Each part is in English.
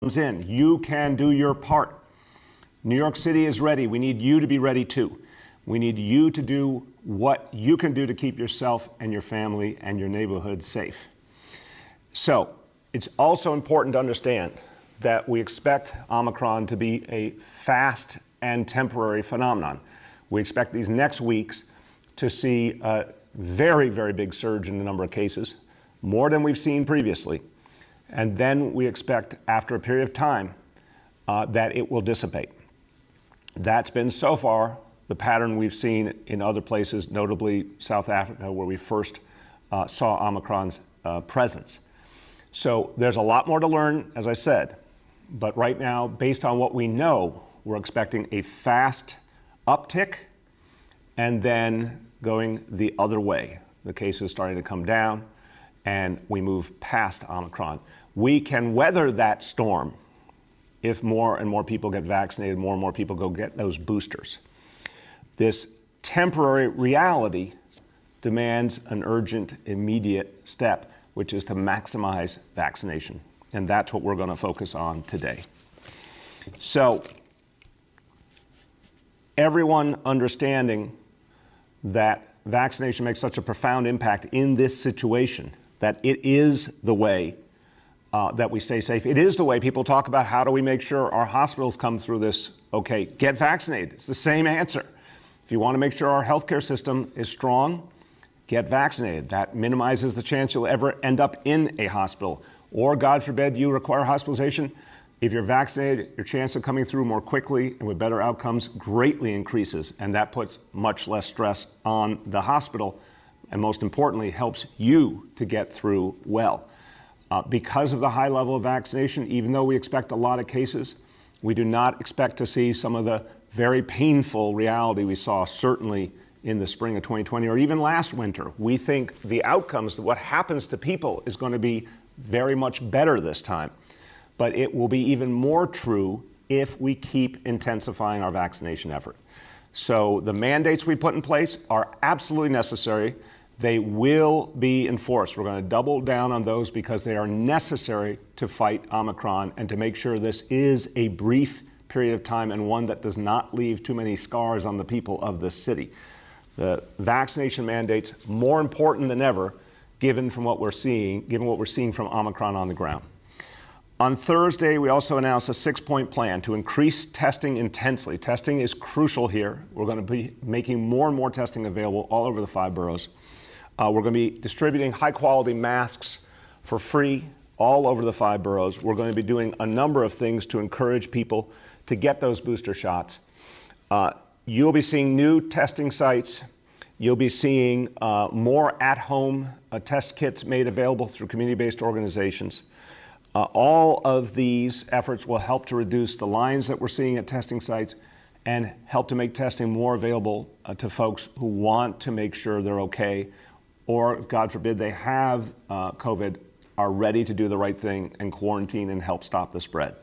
in. You can do your part. New York City is ready. We need you to be ready too. We need you to do what you can do to keep yourself and your family and your neighborhood safe. So it's also important to understand that we expect Omicron to be a fast and temporary phenomenon. We expect these next weeks to see a very, very big surge in the number of cases, more than we've seen previously. And then we expect, after a period of time, that it will dissipate. That's been so far the pattern we've seen in other places, notably South Africa, where we first saw Omicron's presence. So there's a lot more to learn, as I said. But right now, based on what we know, we're expecting a fast uptick and then going the other way. The cases starting to come down and we move past Omicron. We can weather that storm if more and more people get vaccinated, more and more people go get those boosters. This temporary reality demands an urgent, immediate step, which is to maximize vaccination. And that's what we're going to focus on today. So, everyone understanding that vaccination makes such a profound impact in this situation, that it is the way that we stay safe. It is the way people talk about how do we make sure our hospitals come through this. Okay, get vaccinated. It's the same answer. If you want to make sure our healthcare system is strong, get vaccinated. That minimizes the chance you'll ever end up in a hospital. Or, God forbid, you require hospitalization. If you're vaccinated, your chance of coming through more quickly and with better outcomes greatly increases. And that puts much less stress on the hospital. And most importantly, helps you to get through well. Because of the high level of vaccination, even though we expect a lot of cases, we do not expect to see some of the very painful reality we saw certainly in the spring of 2020 or even last winter. We think the outcomes, what happens to people, is going to be very much better this time. But it will be even more true if we keep intensifying our vaccination effort. So the mandates we put in place are absolutely necessary. They will be enforced. We're going to double down on those because they are necessary to fight Omicron and to make sure this is a brief period of time and one that does not leave too many scars on the people of this city. The vaccination mandates more important than ever, given what we're seeing from Omicron on the ground. On Thursday, we also announced a 6-point plan to increase testing intensely. Testing is crucial here. We're going to be making more and more testing available all over the 5 boroughs. We're going to be distributing high-quality masks for free all over the 5 boroughs. We're going to be doing a number of things to encourage people to get those booster shots. You'll be seeing new testing sites. You'll be seeing more at-home test kits made available through community-based organizations. All of these efforts will help to reduce the lines that we're seeing at testing sites and help to make testing more available to folks who want to make sure they're okay, or, God forbid, they have COVID, are ready to do the right thing and quarantine and help stop the spread.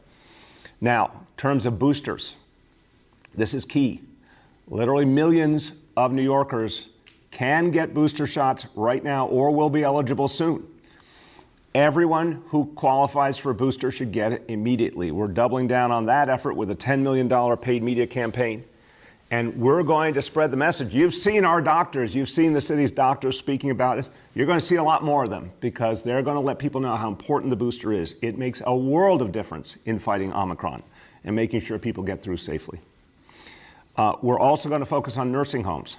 Now, in terms of boosters, this is key. Literally millions of New Yorkers can get booster shots right now or will be eligible soon. Everyone who qualifies for a booster should get it immediately. We're doubling down on that effort with a $10 million paid media campaign. And we're going to spread the message. You've seen our doctors. You've seen the city's doctors speaking about it. You're going to see a lot more of them because they're going to let people know how important the booster is. It makes a world of difference in fighting Omicron and making sure people get through safely. We're also going to focus on nursing homes.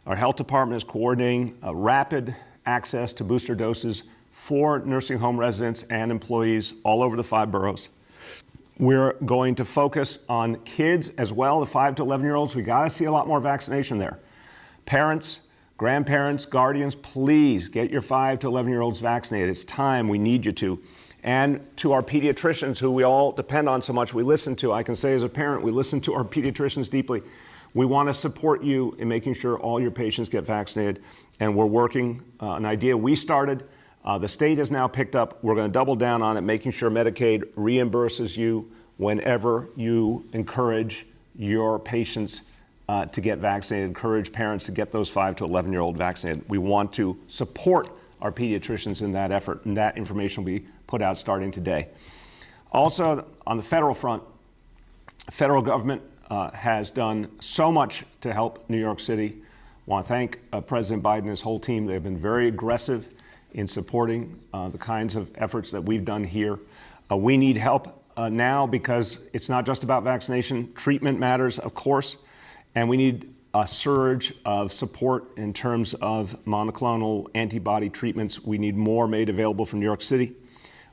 Our health department is coordinating rapid access to booster doses for nursing home residents and employees all over the 5 boroughs. We're going to focus on kids as well, the 5 to 11-year-olds. We got to see a lot more vaccination there. Parents, grandparents, guardians, please get your 5 to 11-year-olds vaccinated. It's time. We need you to. And to our pediatricians, who we all depend on so much, we listen to. I can say as a parent, we listen to our pediatricians deeply. We want to support you in making sure all your patients get vaccinated. And we're working an idea we started. The state has now picked up. We're going to double down on it, making sure Medicaid reimburses you whenever you encourage your patients to get vaccinated, encourage parents to get those 5 to 11-year-old vaccinated. We want to support our pediatricians in that effort, and that information will be put out starting today. Also, on the federal front, federal government has done so much to help New York City. I want to thank President Biden and his whole team. They've been very aggressive in supporting the kinds of efforts that we've done here. We need help now because it's not just about vaccination. Treatment matters, of course, and we need a surge of support in terms of monoclonal antibody treatments. We need more made available from New York City.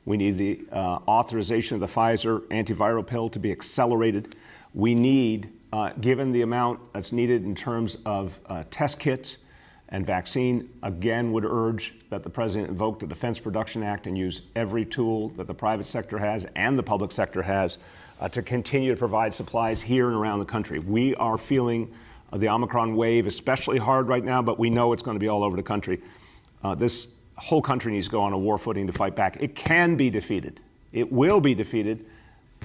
We need the authorization of the Pfizer antiviral pill to be accelerated. We need, given the amount that's needed in terms of test kits and vaccine, again would urge that the president invoke the Defense Production Act and use every tool that the private sector has and the public sector has to continue to provide supplies here and around the country. We are feeling the Omicron wave especially hard right now, but we know it's going to be all over the country. This whole country needs to go on a war footing to fight back. It can be defeated. It will be defeated.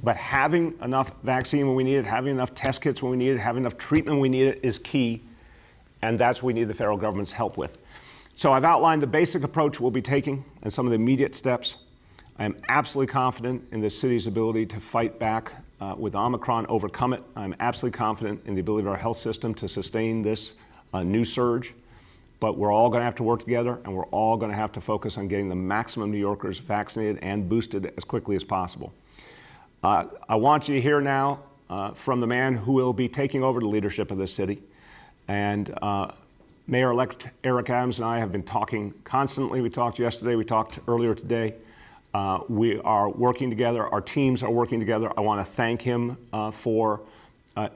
But having enough vaccine when we need it, having enough test kits when we need it, having enough treatment when we need it is key. And that's what we need the federal government's help with. So I've outlined the basic approach we'll be taking and some of the immediate steps. I am absolutely confident in the city's ability to fight back with Omicron, overcome it. I'm absolutely confident in the ability of our health system to sustain this new surge. But we're all going to have to work together, and we're all going to have to focus on getting the maximum New Yorkers vaccinated and boosted as quickly as possible. I want you to hear now from the man who will be taking over the leadership of this city. And Mayor-elect Eric Adams and I have been talking constantly. We talked yesterday, we talked earlier today. We are working together, our teams are working together. I want to thank him for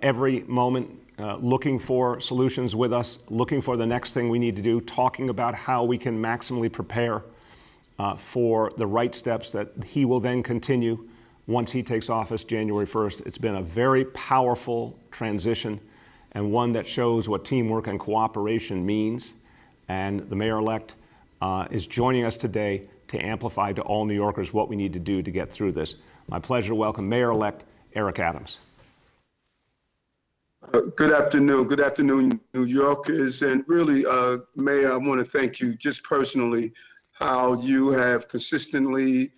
every moment looking for solutions with us, looking for the next thing we need to do, talking about how we can maximally prepare for the right steps that he will then continue once he takes office January 1st. It's been a very powerful transition and one that shows what teamwork and cooperation means. And the mayor-elect is joining us today to amplify to all New Yorkers what we need to do to get through this. My pleasure to welcome Mayor-elect Eric Adams. Good afternoon, New Yorkers. And really, Mayor, I want to thank you just personally, how you have consistently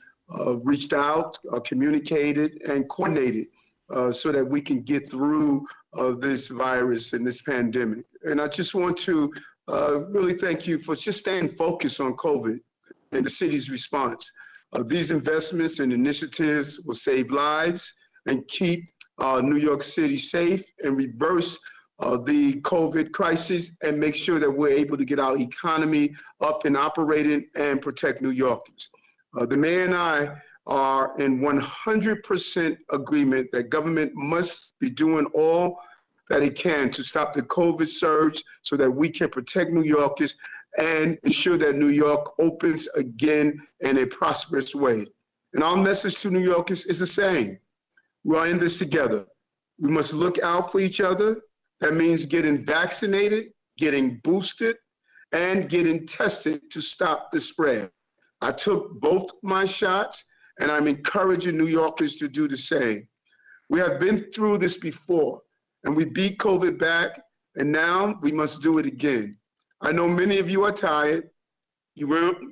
reached out, communicated, and coordinated so that we can get through this virus and this pandemic. And I just want to really thank you for just staying focused on COVID and the city's response. These investments and initiatives will save lives and keep New York City safe and reverse the COVID crisis and make sure that we're able to get our economy up and operating and protect New Yorkers. The mayor and I are in 100% agreement that government must be doing all that it can to stop the COVID surge so that we can protect New Yorkers and ensure that New York opens again in a prosperous way. And our message to New Yorkers is the same. We are in this together. We must look out for each other. That means getting vaccinated, getting boosted, and getting tested to stop the spread. I took both my shots, and I'm encouraging New Yorkers to do the same. We have been through this before, and we beat COVID back, and now we must do it again. I know many of you are tired. You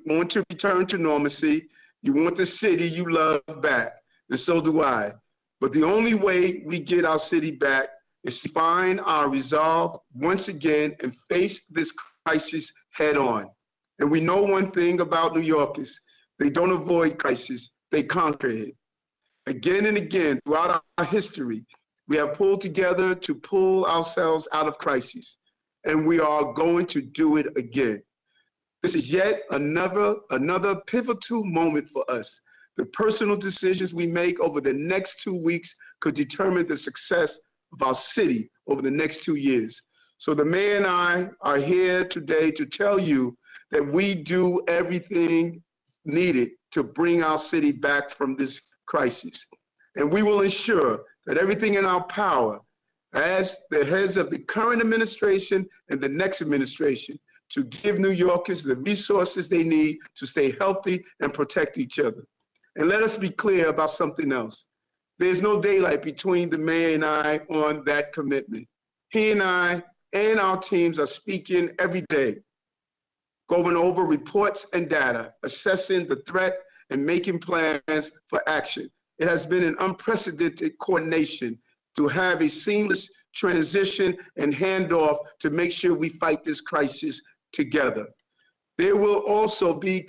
want to return to normalcy. You want the city you love back, and so do I. But the only way we get our city back is to find our resolve once again and face this crisis head on. And we know one thing about New Yorkers: they don't avoid crisis, they conquer it. Again and again throughout our history, we have pulled together to pull ourselves out of crisis, and we are going to do it again. This is yet another pivotal moment for us. The personal decisions we make over the next 2 weeks could determine the success of our city over the next 2 years. So the mayor and I are here today to tell you that we do everything needed to bring our city back from this crisis. And we will ensure that everything in our power, as the heads of the current administration and the next administration, to give New Yorkers the resources they need to stay healthy and protect each other. And let us be clear about something else. There's no daylight between the mayor and I on that commitment. He and I and our teams are speaking every day, going over reports and data, assessing the threat and making plans for action. It has been an unprecedented coordination to have a seamless transition and handoff to make sure we fight this crisis together. There will also be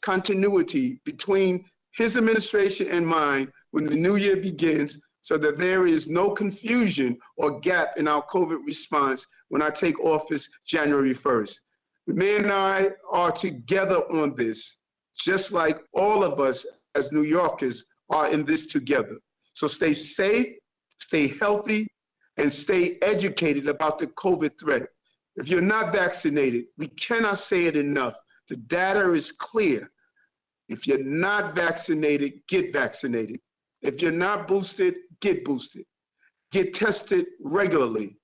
continuity between his administration and mine when the new year begins, so that there is no confusion or gap in our COVID response when I take office January 1st. The mayor and I are together on this, just like all of us as New Yorkers are in this together. So stay safe, stay healthy, and stay educated about the COVID threat. If you're not vaccinated, we cannot say it enough. The data is clear. If you're not vaccinated, get vaccinated. If you're not boosted, get boosted. Get tested regularly.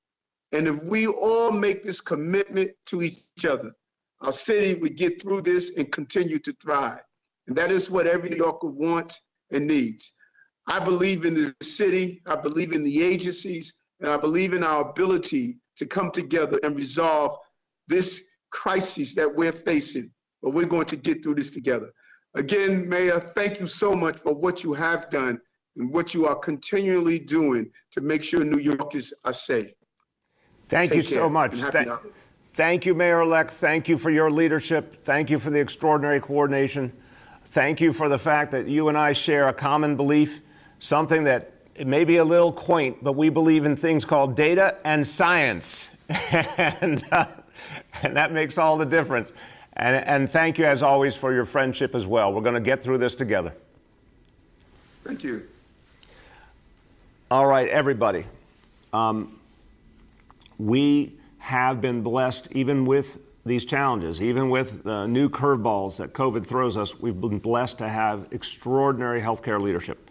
And if we all make this commitment to each other, our city would get through this and continue to thrive. And that is what every New Yorker wants and needs. I believe in the city, I believe in the agencies, and I believe in our ability to come together and resolve this crisis that we're facing. But we're going to get through this together. Again, Mayor, thank you so much for what you have done and what you are continually doing to make sure New Yorkers are safe. Thank you Take care so much. and happy holidays. Thank you, Mayor-elect. Thank you for your leadership. Thank you for the extraordinary coordination. Thank you for the fact that you and I share a common belief, something that it may be a little quaint, but we believe in things called data and science. and that makes all the difference. And thank you, as always, for your friendship as well. We're going to get through this together. Thank you. All right, everybody. We have been blessed, even with these challenges, even with the new curveballs that COVID throws us, we've been blessed to have extraordinary healthcare leadership.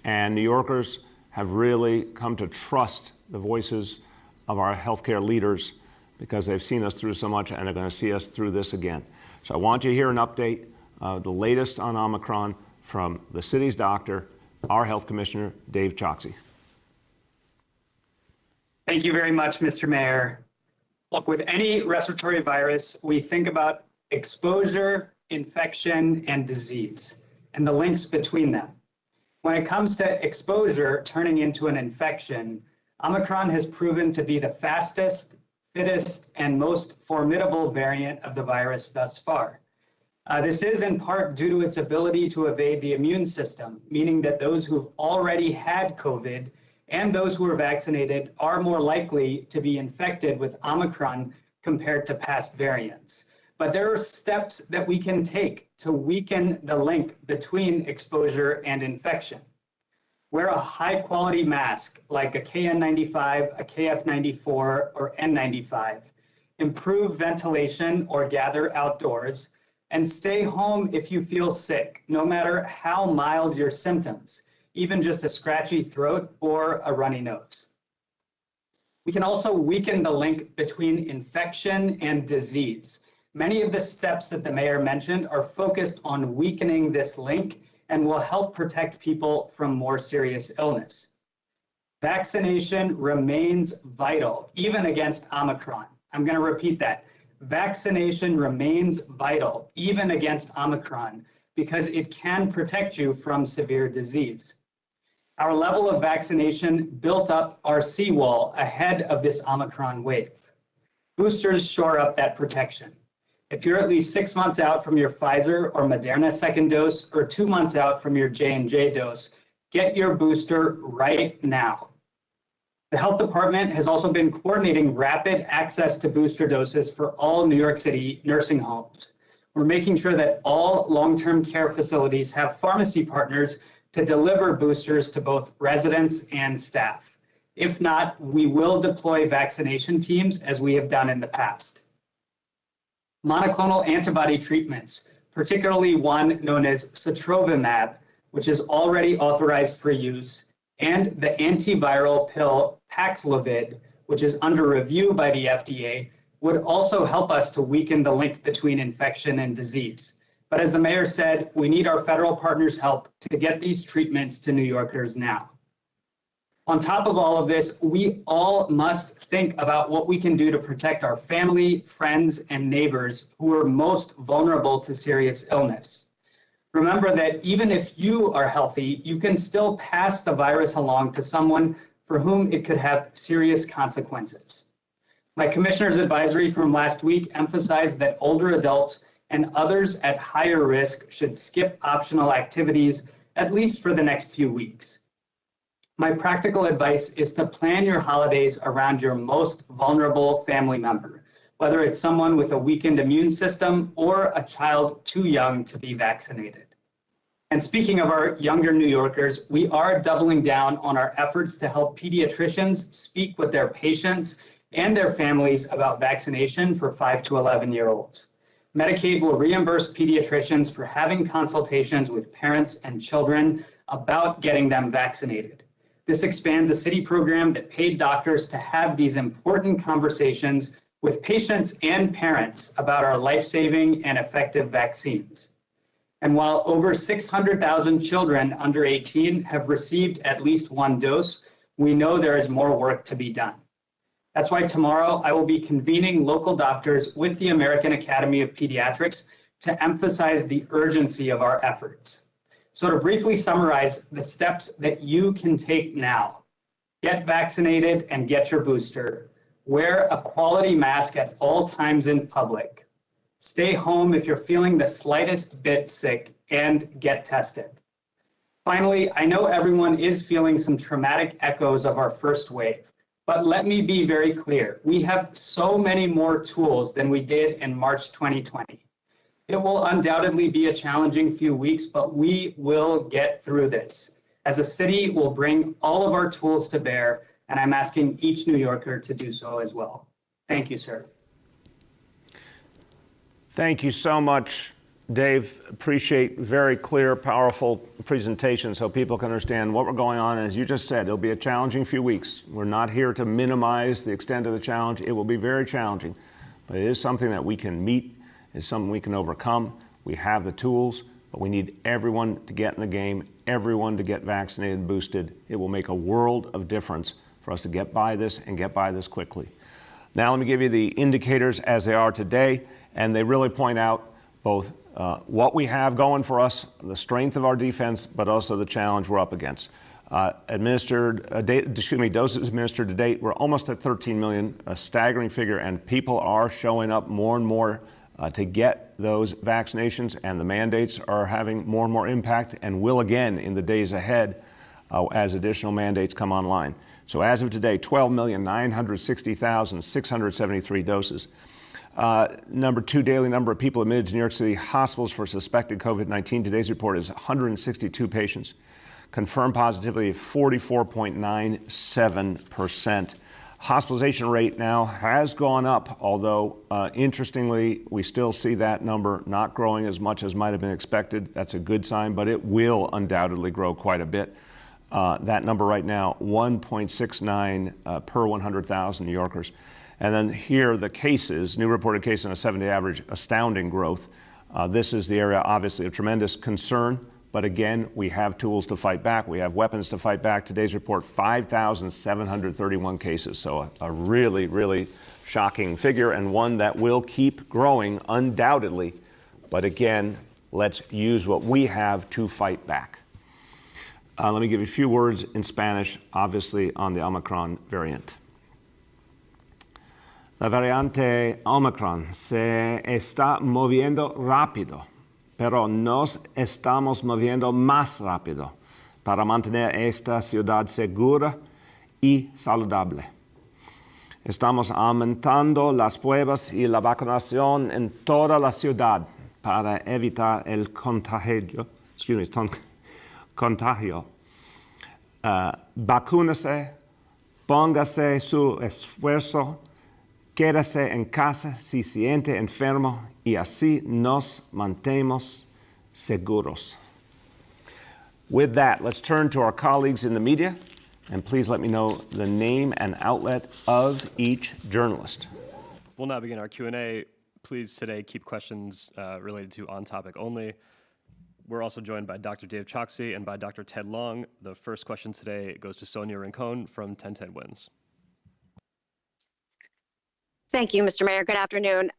And New Yorkers have really come to trust the voices of our healthcare leaders because they've seen us through so much and are going to see us through this again. So I want you to hear an update, the latest on Omicron from the city's doctor, our health commissioner, Dave Choksi. Thank you very much, Mr. Mayor. Look, with any respiratory virus, we think about exposure, infection, and disease, and the links between them. When it comes to exposure turning into an infection, Omicron has proven to be the fastest, fittest, and most formidable variant of the virus thus far. This is in part due to its ability to evade the immune system, meaning that those who've already had COVID and those who are vaccinated are more likely to be infected with Omicron compared to past variants. But there are steps that we can take to weaken the link between exposure and infection. Wear a high-quality mask like a KN95, a KF94, or N95. Improve ventilation or gather outdoors, and stay home if you feel sick, no matter how mild your symptoms, even just a scratchy throat or a runny nose. We can also weaken the link between infection and disease. Many of the steps that the mayor mentioned are focused on weakening this link and will help protect people from more serious illness. Vaccination remains vital, even against Omicron. I'm going to repeat that. Vaccination remains vital, even against Omicron, because it can protect you from severe disease. Our level of vaccination built up our seawall ahead of this Omicron wave. Boosters shore up that protection. If you're at least 6 months out from your Pfizer or Moderna second dose, or 2 months out from your J&J dose, get your booster right now. The health department has also been coordinating rapid access to booster doses for all New York City nursing homes. We're making sure that all long-term care facilities have pharmacy partners to deliver boosters to both residents and staff. If not, we will deploy vaccination teams as we have done in the past. Monoclonal antibody treatments, particularly one known as sotrovimab, which is already authorized for use, and the antiviral pill Paxlovid, which is under review by the FDA, would also help us to weaken the link between infection and disease. But as the mayor said, we need our federal partners' help to get these treatments to New Yorkers now. On top of all of this, we all must think about what we can do to protect our family, friends, and neighbors who are most vulnerable to serious illness. Remember that even if you are healthy, you can still pass the virus along to someone for whom it could have serious consequences. My commissioner's advisory from last week emphasized that older adults and others at higher risk should skip optional activities, at least for the next few weeks. My practical advice is to plan your holidays around your most vulnerable family member, whether it's someone with a weakened immune system or a child too young to be vaccinated. And speaking of our younger New Yorkers, we are doubling down on our efforts to help pediatricians speak with their patients and their families about vaccination for 5 to 11-year-olds. Medicaid will reimburse pediatricians for having consultations with parents and children about getting them vaccinated. This expands a city program that paid doctors to have these important conversations with patients and parents about our life-saving and effective vaccines. And while over 600,000 children under 18 have received at least one dose, we know there is more work to be done. That's why tomorrow I will be convening local doctors with the American Academy of Pediatrics to emphasize the urgency of our efforts. So to briefly summarize the steps that you can take now: get vaccinated and get your booster, wear a quality mask at all times in public, stay home if you're feeling the slightest bit sick, and get tested. Finally, I know everyone is feeling some traumatic echoes of our first wave, but let me be very clear. We have so many more tools than we did in March 2020. It will undoubtedly be a challenging few weeks, but we will get through this. As a city, we'll bring all of our tools to bear, and I'm asking each New Yorker to do so as well. Thank you, sir. Thank you so much, Dave. Appreciate very clear, powerful presentation so people can understand what we're going on. As you just said, it'll be a challenging few weeks. We're not here to minimize the extent of the challenge. It will be very challenging, but it is something that we can meet. It's something we can overcome. We have the tools, but we need everyone to get in the game, everyone to get vaccinated and boosted. It will make a world of difference for us to get by this and get by this quickly. Now let me give you the indicators as they are today, and they really point out both what we have going for us, the strength of our defense, but also the challenge we're up against. Doses administered to date, we're almost at 13 million, a staggering figure, and people are showing up more and more to get those vaccinations, and the mandates are having more and more impact and will again in the days ahead as additional mandates come online. So as of today, 12,960,673 doses. Number two, daily number of people admitted to New York City hospitals for suspected COVID-19. Today's report is 162 patients. Confirmed positivity of 44.97%. Hospitalization rate now has gone up, although interestingly, we still see that number not growing as much as might have been expected. That's a good sign, but it will undoubtedly grow quite a bit. That number right now, 1.69 per 100,000 New Yorkers. And then here, the cases, new reported cases on a 7-day average, astounding growth. This is the area, obviously, of tremendous concern. But again, we have tools to fight back. We have weapons to fight back. Today's report, 5,731 cases. So a really, really shocking figure, and one that will keep growing undoubtedly. But again, let's use what we have to fight back. Let me give you a few words in Spanish, obviously, on the Omicron variant. La variante Omicron se está moviendo rápido, pero nos estamos moviendo más rápido para mantener esta ciudad segura y saludable. Estamos aumentando las pruebas y la vacunación en toda la ciudad para evitar el contagio. Vacúnese, póngase su esfuerzo, quédese en casa si se siente enfermo y así nos mantenemos seguros. With that, let's turn to our colleagues in the media, and please let me know the name and outlet of each journalist. We'll now begin our Q&A. Please today keep questions related to on topic only. We're also joined by Dr. Dave Choksi and by Dr. Ted Long. The first question today goes to Sonia Rincon from 1010 Wins. Thank you, Mr. Mayor. Good afternoon.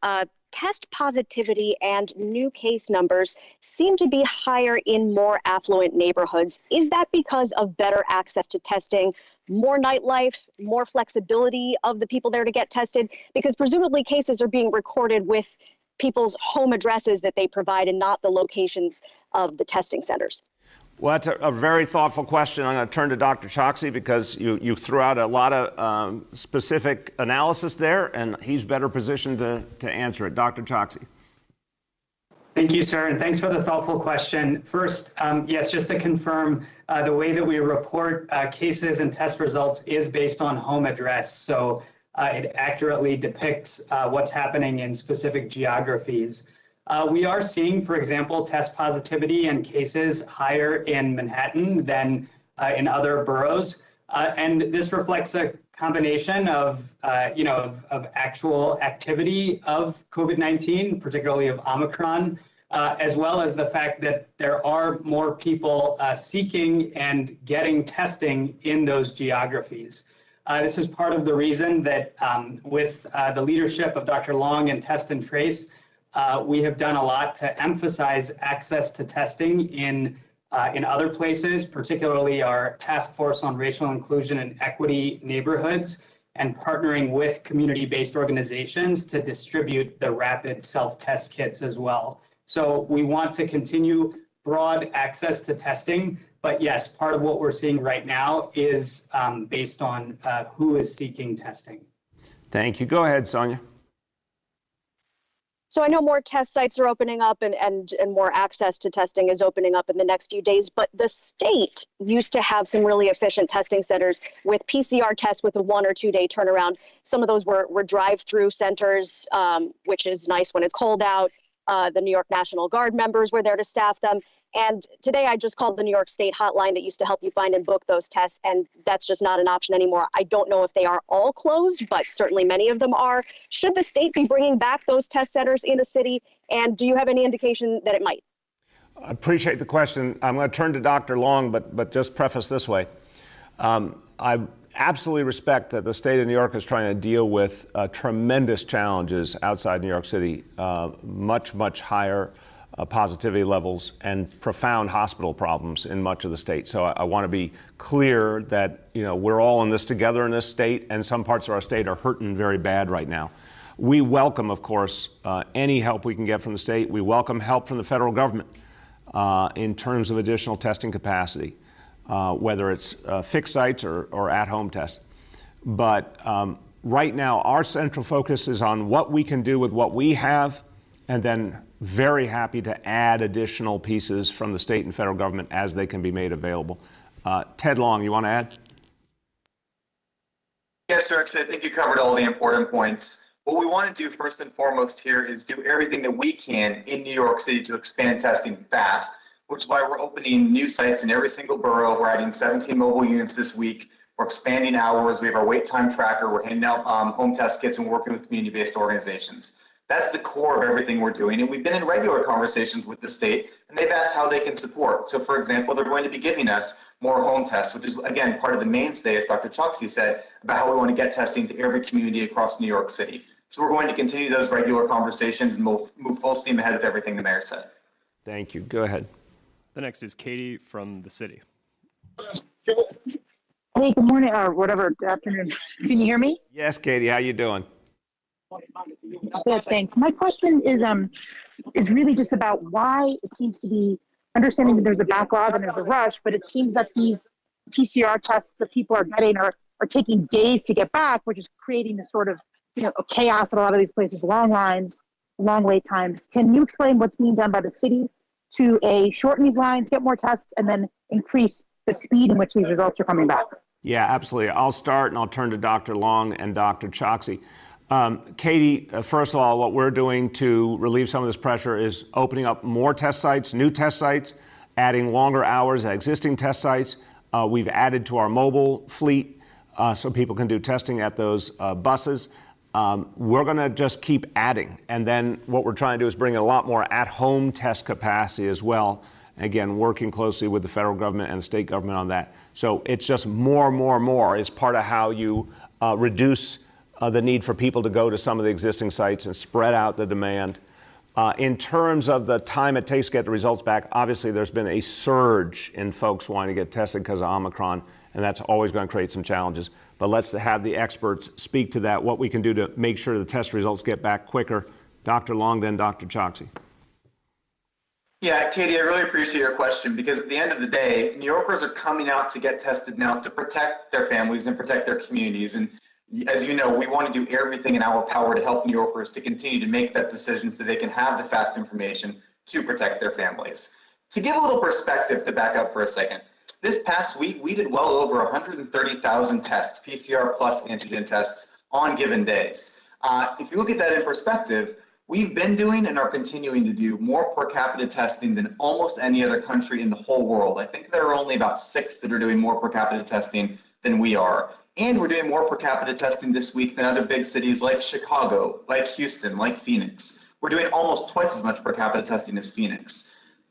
test positivity and new case numbers seem to be higher in more affluent neighborhoods. Is that because of better access to testing, more nightlife, more flexibility of the people there to get tested? Because presumably cases are being recorded with people's home addresses that they provide and not the locations of the testing centers. Well, that's a very thoughtful question. I'm going to turn to Dr. Choksi because you threw out a lot of specific analysis there, and he's better positioned to answer it. Dr. Choksi. Thank you, sir, and thanks for the thoughtful question. First, yes, just to confirm, the way that we report cases and test results is based on home address. So it accurately depicts what's happening in specific geographies. We are seeing, for example, test positivity and cases higher in Manhattan than in other boroughs. And this reflects a combination of actual activity of COVID-19, particularly of Omicron, as well as the fact that there are more people seeking and getting testing in those geographies. This is part of the reason that with the leadership of Dr. Long and Test and Trace, we have done a lot to emphasize access to testing in other places, particularly our task force on racial inclusion and equity neighborhoods, and partnering with community-based organizations to distribute the rapid self-test kits as well. So we want to continue broad access to testing, but yes, part of what we're seeing right now is based on who is seeking testing. Thank you. Go ahead, Sonia. So I know more test sites are opening up and more access to testing is opening up in the next few days, but the state used to have some really efficient testing centers with PCR tests with a 1 or 2 day turnaround. Some of those were drive-through centers, which is nice when it's cold out. The New York National Guard members were there to staff them. And today I just called the New York State hotline that used to help you find and book those tests, and that's just not an option anymore. I don't know if they are all closed, but certainly many of them are. Should the state be bringing back those test centers in the city? And do you have any indication that it might? I appreciate the question. I'm going to turn to Dr. Long, but just preface this way. I absolutely respect that the state of New York is trying to deal with tremendous challenges outside New York City, much higher positivity levels and profound hospital problems in much of the state. So I want to be clear that we're all in this together in this state, and some parts of our state are hurting very bad right now. We welcome, of course, any help we can get from the state. We welcome help from the federal government in terms of additional testing capacity, whether it's fixed sites or at-home tests. But right now, our central focus is on what we can do with what we have, and then very happy to add additional pieces from the state and federal government as they can be made available. Ted Long, you want to add? Yes, sir. Actually, I think you covered all the important points. What we want to do first and foremost here is do everything that we can in New York City to expand testing fast, which is why we're opening new sites in every single borough. We're adding 17 mobile units this week. We're expanding hours. We have our wait time tracker. We're handing out home test kits and working with community-based organizations. That's the core of everything we're doing. And we've been in regular conversations with the state, and they've asked how they can support. So for example, they're going to be giving us more home tests, which is, again, part of the mainstay, as Dr. Choksi said, about how we want to get testing to every community across New York City. So we're going to continue those regular conversations and move full steam ahead with everything the mayor said. Thank you. Go ahead. The next is Katie from the city. Hey, good morning, or whatever, good afternoon. Can you hear me? Yes, Katie, how you doing? Good, thanks. My question is really just about why it seems to be, understanding that there's a backlog and there's a rush, but it seems that these PCR tests that people are getting are taking days to get back, which is creating this sort of, a chaos at a lot of these places, long lines, long wait times. Can you explain what's being done by the city to shorten these lines, get more tests, and then increase the speed in which these results are coming back? Yeah, absolutely. I'll start and I'll turn to Dr. Long and Dr. Choksi. Katie, first of all, what we're doing to relieve some of this pressure is opening up more test sites, new test sites, adding longer hours at existing test sites. We've added to our mobile fleet so people can do testing at those buses. We're going to just keep adding. And then what we're trying to do is bring in a lot more at-home test capacity as well. Again, working closely with the federal government and the state government on that. So it's just more. It's part of how you reduce the need for people to go to some of the existing sites and spread out the demand. In terms of the time it takes to get the results back, obviously there's been a surge in folks wanting to get tested because of Omicron, and that's always going to create some challenges. But let's have the experts speak to that, what we can do to make sure the test results get back quicker. Dr. Long, then Dr. Choksi. Yeah, Katie, I really appreciate your question, because at the end of the day, New Yorkers are coming out to get tested now to protect their families and protect their communities. And as you know, we want to do everything in our power to help New Yorkers to continue to make that decision so they can have the fast information to protect their families. To give a little perspective, to back up for a second, this past week, we did well over 130,000 tests, PCR plus antigen tests on given days. If you look at that in perspective, we've been doing and are continuing to do more per capita testing than almost any other country in the whole world. I think there are only about 6 that are doing more per capita testing than we are. And we're doing more per capita testing this week than other big cities like Chicago, like Houston, like Phoenix. We're doing almost twice as much per capita testing as Phoenix.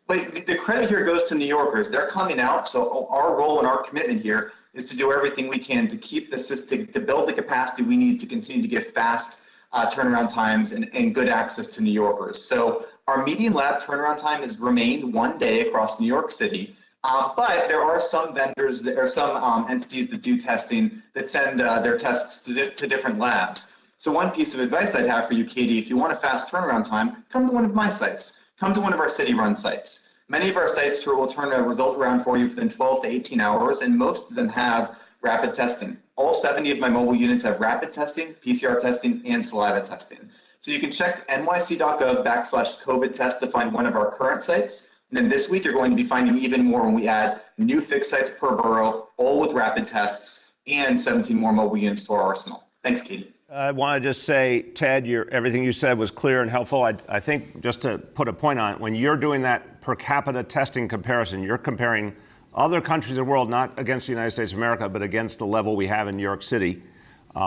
But the credit here goes to New Yorkers. They're coming out, so our role and our commitment here is to do everything we can to keep the system, to build the capacity we need to continue to give fast turnaround times and good access to New Yorkers. So our median lab turnaround time has remained 1 day across New York City, but there are some vendors, there are some entities that do testing that send their tests to different labs. So one piece of advice I'd have for you, Katie, if you want a fast turnaround time, come to one of my sites. Come to one of our city-run sites. Many of our sites will turn a result around for you within 12 to 18 hours, and most of them have rapid testing. All 70 of my mobile units have rapid testing, PCR testing, and saliva testing. So you can check nyc.gov/COVID test to find one of our current sites. And then this week, you're going to be finding even more when we add new fixed sites per borough, all with rapid tests, and 17 more mobile units to our arsenal. Thanks, Katie. I want to just say, Ted, everything you said was clear and helpful. I think, just to put a point on it, when you're doing that per capita testing comparison, you're comparing other countries of the world, not against the United States of America, but against the level we have in New York City,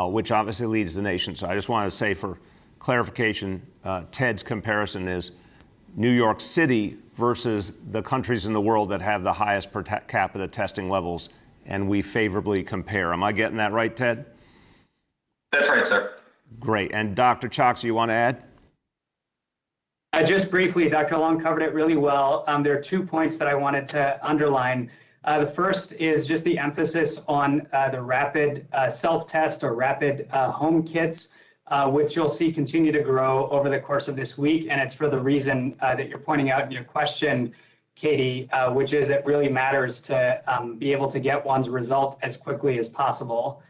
which obviously leads the nation. So I just wanted to say, for clarification, Ted's comparison is New York City versus the countries in the world that have the highest per capita testing levels, and we favorably compare. Am I getting that right, Ted? That's right, sir. Great. And Dr. Choksi, you want to add? Just briefly, Dr. Long covered it really well. There are 2 points that I wanted to underline. The first is just the emphasis on the rapid self-test or rapid home kits, which you'll see continue to grow over the course of this week. And it's for the reason that you're pointing out in your question, Katie, which is it really matters to be able to get one's result as quickly as possible.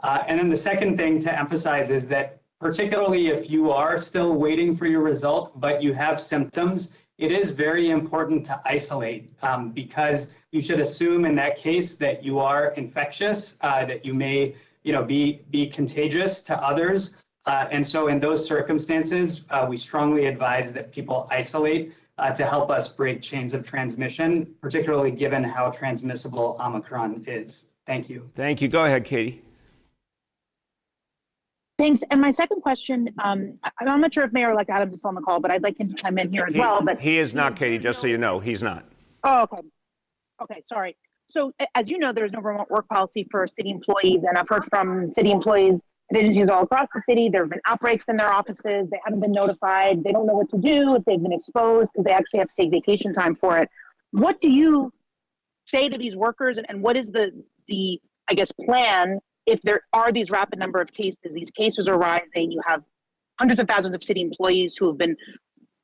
And then the second thing to emphasize is that particularly if you are still waiting for your result, but you have symptoms, it is very important to isolate because you should assume in that case that you are infectious, that you may be contagious to others. And so in those circumstances, we strongly advise that people isolate to help us break chains of transmission, particularly given how transmissible Omicron is. Thank you. Thank you. Go ahead, Katie. Thanks. And my second question, I'm not sure if Mayor-elect Adams is on the call, but I'd like him to chime in here as well. But he is not, Katie, just so you know, he's not. Oh, okay. Okay, sorry. So as you know, there's no remote work policy for city employees, and I've heard from city employees at agencies all across the city. There have been outbreaks in their offices. They haven't been notified. They don't know what to do if they've been exposed because they actually have to take vacation time for it. What do you say to these workers, and what is the I guess, plan if there are these rapid number of cases? These cases are rising. You have hundreds of thousands of city employees who have been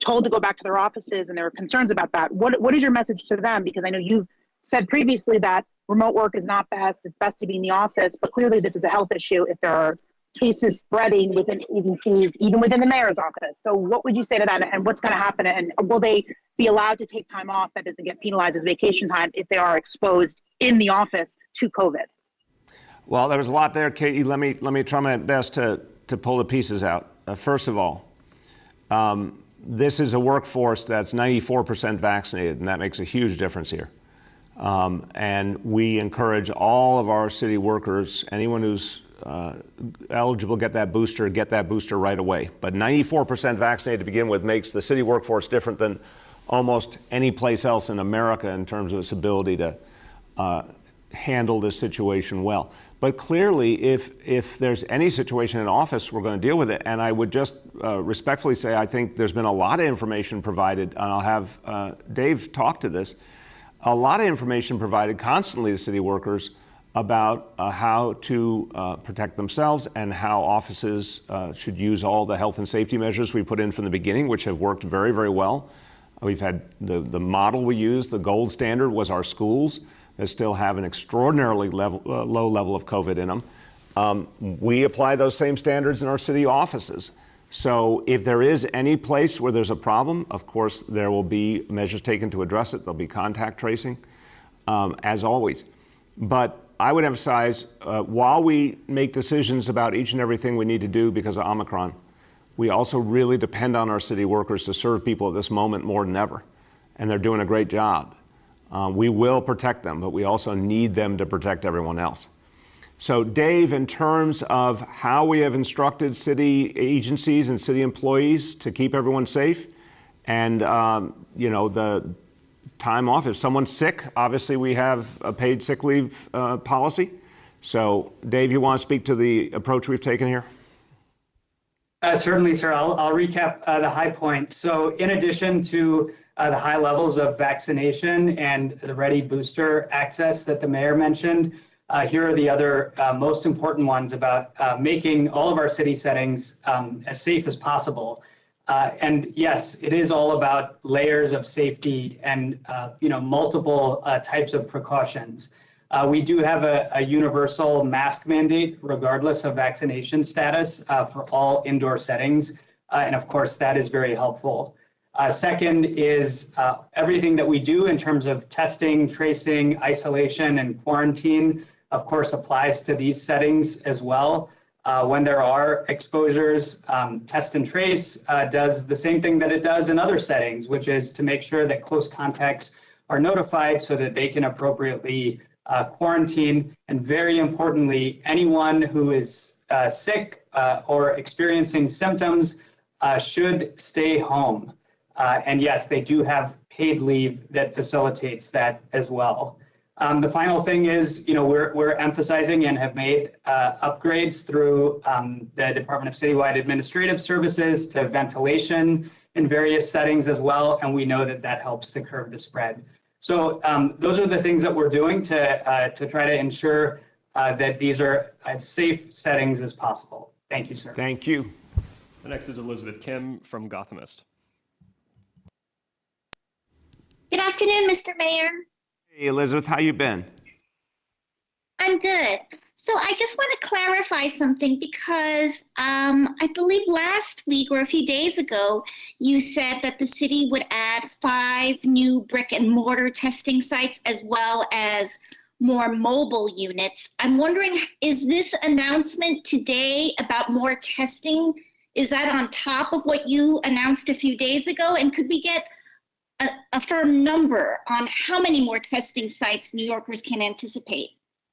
told to go back to their offices, and there are concerns about that. What is your message to them? Because I know you've said previously that remote work is not best. It's best to be in the office, but clearly this is a health issue if there are cases spreading within agencies, even within the mayor's office. So what would you say to that, and what's going to happen? And will they be allowed to take time off that doesn't get penalized as vacation time if they are exposed in the office to COVID? Well, there was a lot there, Katie. Let me try my best to pull the pieces out. First of all, this is a workforce that's 94% vaccinated, and that makes a huge difference here. And we encourage all of our city workers, anyone who's eligible to get that booster right away. But 94% vaccinated to begin with makes the city workforce different than almost any place else in America in terms of its ability to handle this situation well. But clearly, if there's any situation in office, we're going to deal with it. And I would just respectfully say, I think there's been a lot of information provided, and I'll have Dave talk to this, a lot of information provided constantly to city workers about how to protect themselves and how offices should use all the health and safety measures we put in from the beginning, which have worked very, very well. We've had the model we used, the gold standard was our schools that still have an extraordinarily low level of COVID in them. We apply those same standards in our city offices. So if there is any place where there's a problem, of course, there will be measures taken to address it. There'll be contact tracing, as always. But I would emphasize, while we make decisions about each and everything we need to do because of Omicron, we also really depend on our city workers to serve people at this moment more than ever. And they're doing a great job. We will protect them, but we also need them to protect everyone else. So Dave, in terms of how we have instructed city agencies and city employees to keep everyone safe and, the time off, if someone's sick, obviously we have a paid sick leave policy. So Dave, you want to speak to the approach we've taken here? Certainly, sir. I'll recap the high points. So in addition to the high levels of vaccination and the ready booster access that the mayor mentioned, here are the other most important ones about making all of our city settings as safe as possible. And yes, it is all about layers of safety and multiple types of precautions. We do have a universal mask mandate, regardless of vaccination status, for all indoor settings. And of course, that is very helpful. Second is everything that we do in terms of testing, tracing, isolation, and quarantine, of course, applies to these settings as well. When there are exposures, test and trace does the same thing that it does in other settings, which is to make sure that close contacts are notified so that they can appropriately quarantine. And very importantly, anyone who is sick or experiencing symptoms should stay home. And yes, they do have paid leave that facilitates that as well. The final thing is, we're emphasizing and have made upgrades through the Department of Citywide Administrative Services to ventilation in various settings as well, and we know that that helps to curb the spread. So those are the things that we're doing to try to ensure that these are as safe settings as possible. Thank you, sir. Thank you. The next is Elizabeth Kim from Gothamist. Good afternoon, Mr. Mayor. Hey, Elizabeth, how you been? I'm good. So I just want to clarify something because I believe last week or a few days ago, you said that the city would add 5 new brick and mortar testing sites as well as more mobile units. I'm wondering, is this announcement today about more testing, is that on top of what you announced a few days ago? And could we get a firm number on how many more testing sites New Yorkers can anticipate?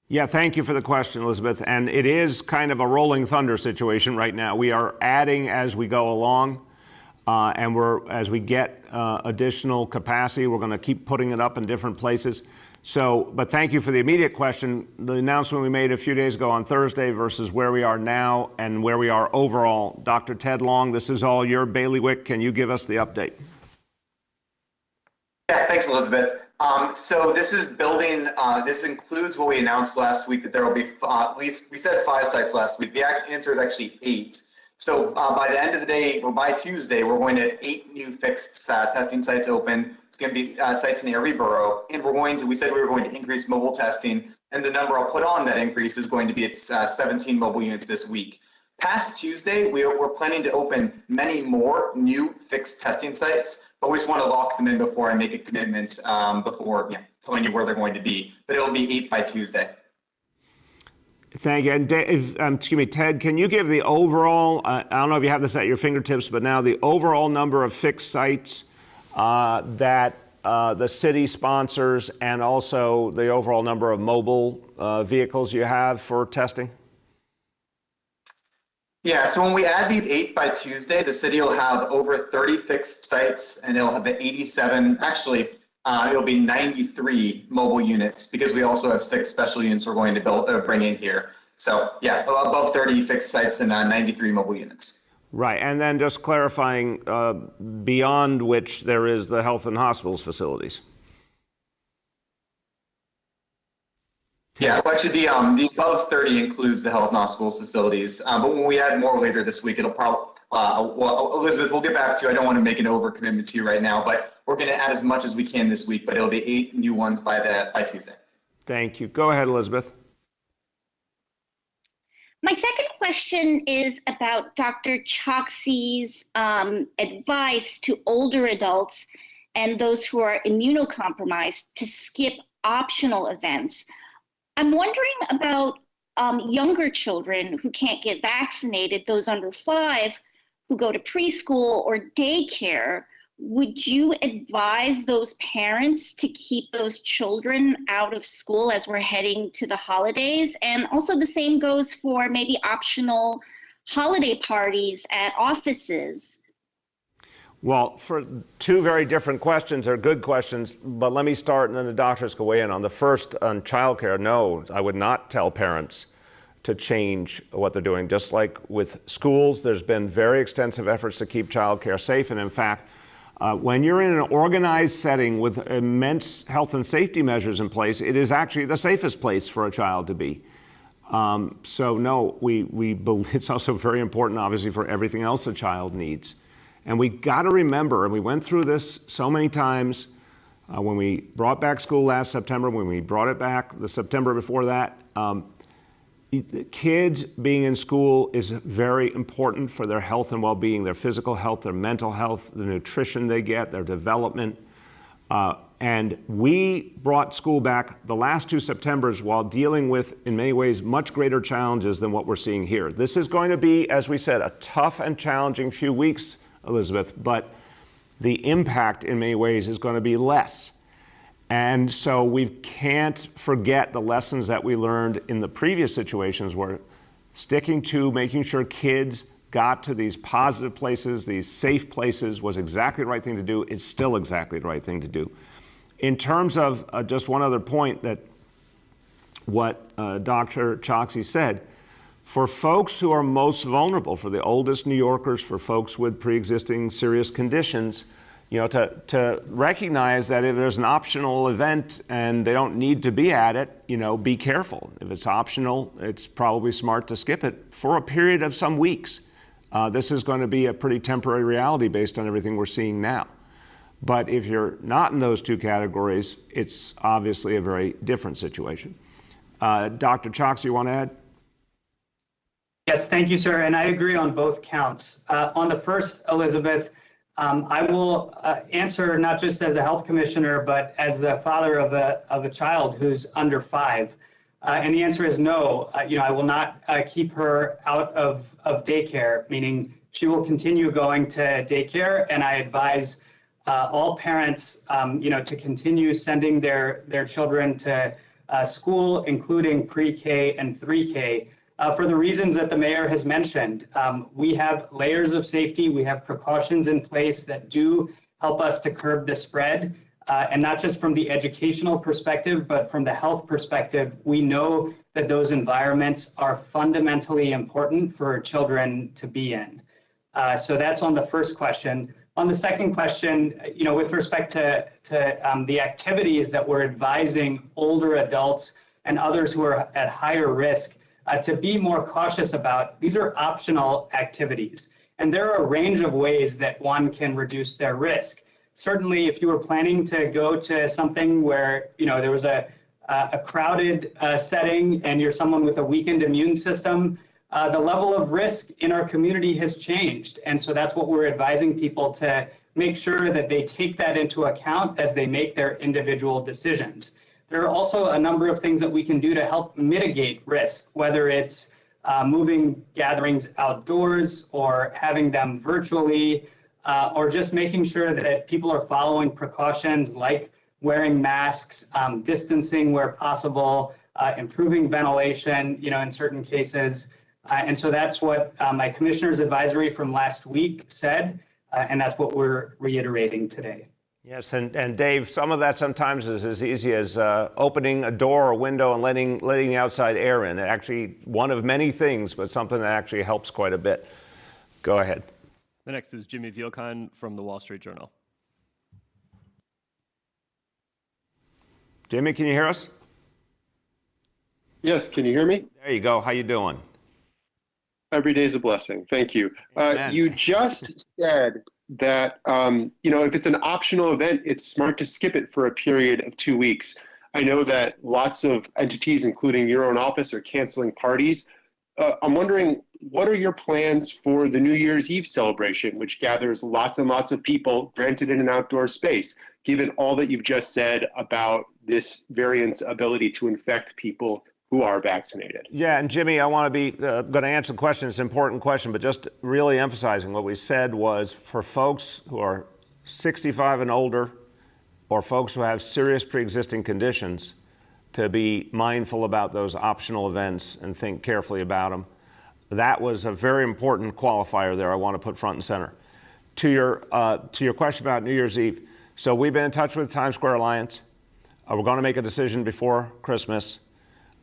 Yeah, thank you for the question, Elizabeth. And it is kind of a rolling thunder situation right now. We are adding as we go along, and as we get additional capacity, we're going to keep putting it up in different places. So, but thank you for the immediate question. The announcement we made a few days ago on Thursday versus where we are now and where we are overall. Dr. Ted Long, this is all your bailiwick. Can you give us the update? Yeah, thanks, Elizabeth. So this is building, this includes what we announced last week, that there will be at least, we said 5 sites last week. The answer is actually 8. So by the end of the day, or by Tuesday, we're going to have 8 new fixed testing sites open. It's going to be sites in every borough. And we said we were going to increase mobile testing. And the number I'll put on that increase is going to be 17 mobile units this week. Past Tuesday, we're planning to open many more new fixed testing sites, but we just want to lock them in before I make a commitment before telling you where they're going to be. But it'll be 8 by Tuesday. Thank you. And Dave, Ted, can you give the overall, I don't know if you have this at your fingertips, but now the overall number of fixed sites that the city sponsors and also the overall number of mobile vehicles you have for testing? Yeah, so when we add these 8 by Tuesday, the city will have over 30 fixed sites and it'll have the 87, actually, it'll be 93 mobile units because we also have 6 special units we're going to bring in here. So yeah, above 30 fixed sites and 93 mobile units. Right, and then just clarifying, beyond which there is the health and hospitals facilities. Yeah, well, actually the above 30 includes the health and hospitals facilities. But when we add more later this week, it'll probably, well, Elizabeth, we'll get back to you. I don't want to make an overcommitment to you right now, but we're going to add as much as we can this week, but it'll be 8 new ones by Tuesday. Thank you. Go ahead, Elizabeth. My second question is about Dr. Choksi's advice to older adults and those who are immunocompromised to skip optional events. I'm wondering about younger children who can't get vaccinated, those under 5 who go to preschool or daycare. Would you advise those parents to keep those children out of school as we're heading to the holidays? And also the same goes for maybe optional holiday parties at offices. Well, for 2 very different questions, they're good questions, but let me start and then the doctors can weigh in. On the first, on childcare, no, I would not tell parents to change what they're doing. Just like with schools, there's been very extensive efforts to keep childcare safe. And in fact, when you're in an organized setting with immense health and safety measures in place, it is actually the safest place for a child to be. So no, we believe it's also very important, obviously, for everything else a child needs. And we got to remember, and we went through this so many times when we brought back school last September, when we brought it back the September before that, kids being in school is very important for their health and well-being, their physical health, their mental health, the nutrition they get, their development. And we brought school back the last 2 Septembers while dealing with, in many ways, much greater challenges than what we're seeing here. This is going to be, as we said, a tough and challenging few weeks, Elizabeth, but the impact in many ways is going to be less. And so we can't forget the lessons that we learned in the previous situations where sticking to making sure kids got to these positive places, these safe places, was exactly the right thing to do. It's still exactly the right thing to do. In terms of just one other point, that what Dr. Choksi said, for folks who are most vulnerable, for the oldest New Yorkers, for folks with pre-existing serious conditions, you know, to recognize that if there's an optional event and they don't need to be at it, you know, be careful. If it's optional, it's probably smart to skip it for a period of some weeks. This is going to be a pretty temporary reality based on everything we're seeing now. But if you're not in those 2 categories, it's obviously a very different situation. Dr. Choksi, you want to add? Yes, thank you, sir. And I agree on both counts. On the first, Elizabeth, I will answer not just as a health commissioner, but as the father of a child who's under 5. And the answer is no. I will not keep her out of daycare, meaning she will continue going to daycare. And I advise all parents, to continue sending their children to school, including pre-K and 3K. For the reasons that the mayor has mentioned. We have layers of safety. We have precautions in place that do help us to curb the spread. And not just from the educational perspective, but from the health perspective, we know that those environments are fundamentally important for children to be in. So that's on the first question. On the second question, with respect to the activities that we're advising older adults and others who are at higher risk, to be more cautious about, these are optional activities. And there are a range of ways that one can reduce their risk. Certainly, if you were planning to go to something where there was a crowded setting and you're someone with a weakened immune system, the level of risk in our community has changed. And so that's what we're advising people to make sure that they take that into account as they make their individual decisions. There are also a number of things that we can do to help mitigate risk, whether it's moving gatherings outdoors or having them virtually, or just making sure that people are following precautions like wearing masks, distancing where possible, improving ventilation, in certain cases. And so that's what my commissioner's advisory from last week said, and that's what we're reiterating today. Yes, and Dave, some of that sometimes is as easy as opening a door or window and letting the outside air in. Actually, one of many things, but something that actually helps quite a bit. Go ahead. The next is Jimmy Vielkine from the Wall Street Journal. Jimmy, can you hear us? Yes, can you hear me? There you go. How you doing? Every day's a blessing. Thank you. Amen. You just said that if it's an optional event, it's smart to skip it for a period of 2 weeks. I know that lots of entities, including your own office, are canceling parties. I'm wondering, what are your plans for the New Year's Eve celebration, which gathers lots and lots of people, granted in an outdoor space, given all that you've just said about this variant's ability to infect people who are vaccinated? Yeah, and Jimmy, I want to be going to answer the question. It's an important question, but just really emphasizing what we said was for folks who are 65 and older or folks who have serious pre-existing conditions to be mindful about those optional events and think carefully about them. That was a very important qualifier there I want to put front and center. To your question about New Year's Eve, so we've been in touch with Times Square Alliance. We're going to make a decision before Christmas.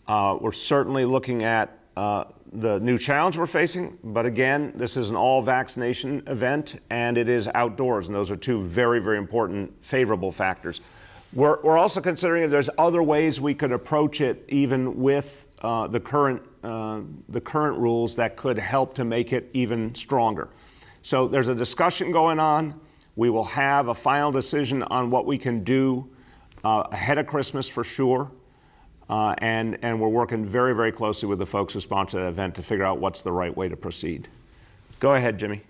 We're certainly looking at the new challenge we're facing, but again, this is an all vaccination event and it is outdoors, and those are two very, very important favorable factors. We're also considering if there's other ways we could approach it, even with the current rules that could help to make it even stronger. So there's a discussion going on. We will have a final decision on what we can do ahead of Christmas for sure. And we're working very, very closely with the folks who sponsor the event to figure out what's the right way to proceed. Go ahead, Jimmy.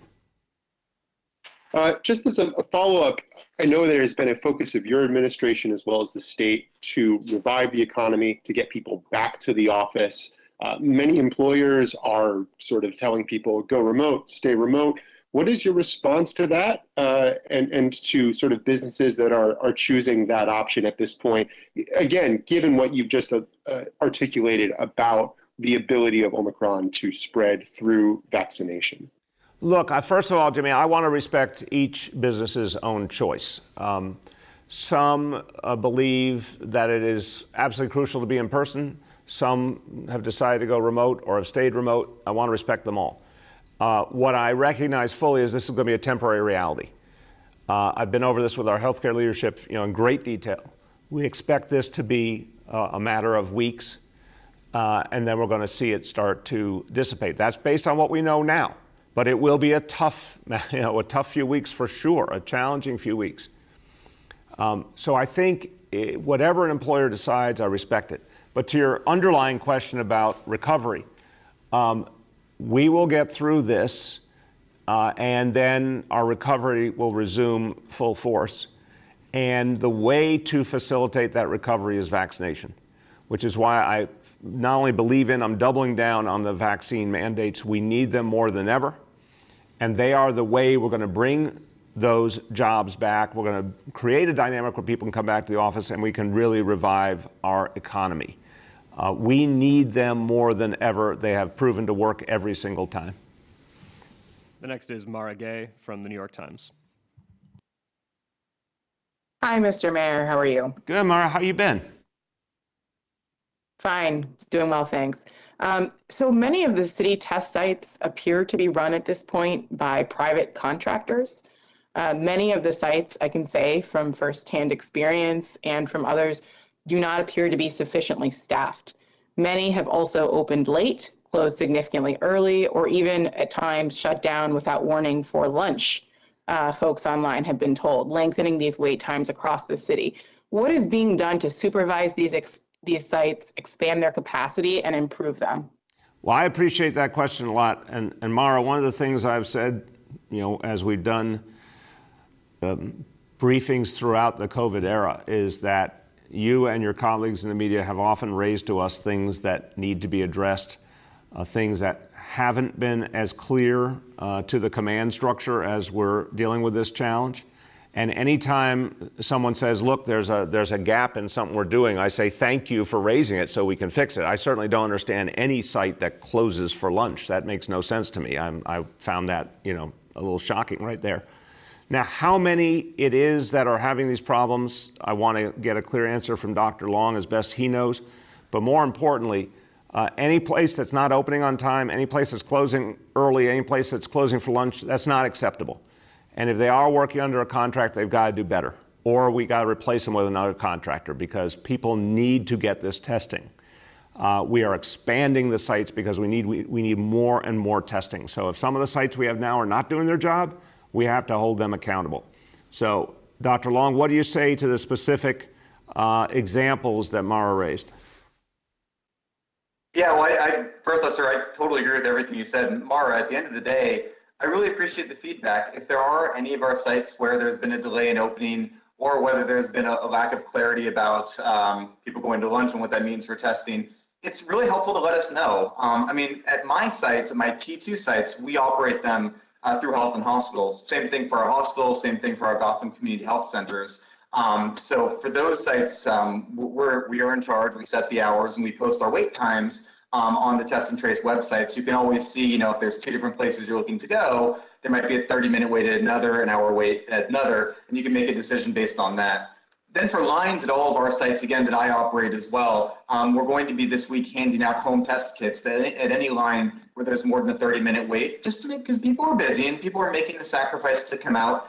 Just as a follow-up, I know there has been a focus of your administration as well as the state to revive the economy, to get people back to the office. Many employers are sort of telling people, go remote, stay remote. What is your response to that and to sort of businesses that are choosing that option at this point? Again, given what you've just articulated about the ability of Omicron to spread through vaccination. Look, first of all, Jimmy, I want to respect each business's own choice. Some believe that it is absolutely crucial to be in person. Some have decided to go remote or have stayed remote. I want to respect them all. What I recognize fully is this is going to be a temporary reality. I've been over this with our healthcare leadership, in great detail. We expect this to be a matter of weeks, and then we're going to see it start to dissipate. That's based on what we know now, but it will be a tough few weeks for sure, a challenging few weeks. So I think whatever an employer decides, I respect it. But to your underlying question about recovery, we will get through this, and then our recovery will resume full force. And the way to facilitate that recovery is vaccination, which is why I not only believe I'm doubling down on the vaccine mandates. We need them more than ever. And they are the way we're going to bring those jobs back. We're going to create a dynamic where people can come back to the office and we can really revive our economy. We need them more than ever. They have proven to work every single time. The next is Mara Gay from the New York Times. Hi, Mr. Mayor. How are you? Good, Mara. How you been? Fine. Doing well, thanks. So many of the city test sites appear to be run at this point by private contractors. Many of the sites, I can say from firsthand experience and from others, do not appear to be sufficiently staffed. Many have also opened late, closed significantly early, or even at times shut down without warning for lunch, folks online have been told, lengthening these wait times across the city. What is being done to supervise these sites, expand their capacity, and improve them? Well, I appreciate that question a lot. And Mara, one of the things I've said, as we've done briefings throughout the COVID era is that you and your colleagues in the media have often raised to us things that need to be addressed, things that haven't been as clear to the command structure as we're dealing with this challenge. And anytime someone says, look, there's a gap in something we're doing, I say, thank you for raising it so we can fix it. I certainly don't understand any site that closes for lunch. That makes no sense to me. I found that, a little shocking right there. Now, how many it is that are having these problems, I want to get a clear answer from Dr. Long as best he knows. But more importantly, any place that's not opening on time, any place that's closing early, any place that's closing for lunch, that's not acceptable. And if they are working under a contract, they've got to do better. Or we got to replace them with another contractor because people need to get this testing. We are expanding the sites because we need more and more testing. So if some of the sites we have now are not doing their job, we have to hold them accountable. So, Dr. Long, what do you say to the specific examples that Mara raised? Yeah, well, first off, sir, I totally agree with everything you said. And Mara, at the end of the day, I really appreciate the feedback. If there are any of our sites where there's been a delay in opening or whether there's been a lack of clarity about people going to lunch and what that means for testing, it's really helpful to let us know. I mean, at my sites, at my T2 sites, we operate them through health and hospitals. Same thing for our hospitals, same thing for our Gotham Community Health Centers. So for those sites, we are in charge. We set the hours and we post our wait times on the Test and Trace websites. You can always see, if there's two different places you're looking to go, there might be a 30-minute wait at another, an hour wait at another, and you can make a decision based on that. Then for lines at all of our sites, again, that I operate as well, we're going to be this week handing out home test kits at any line where there's more than a 30-minute wait, just to make, because people are busy and people are making the sacrifice to come out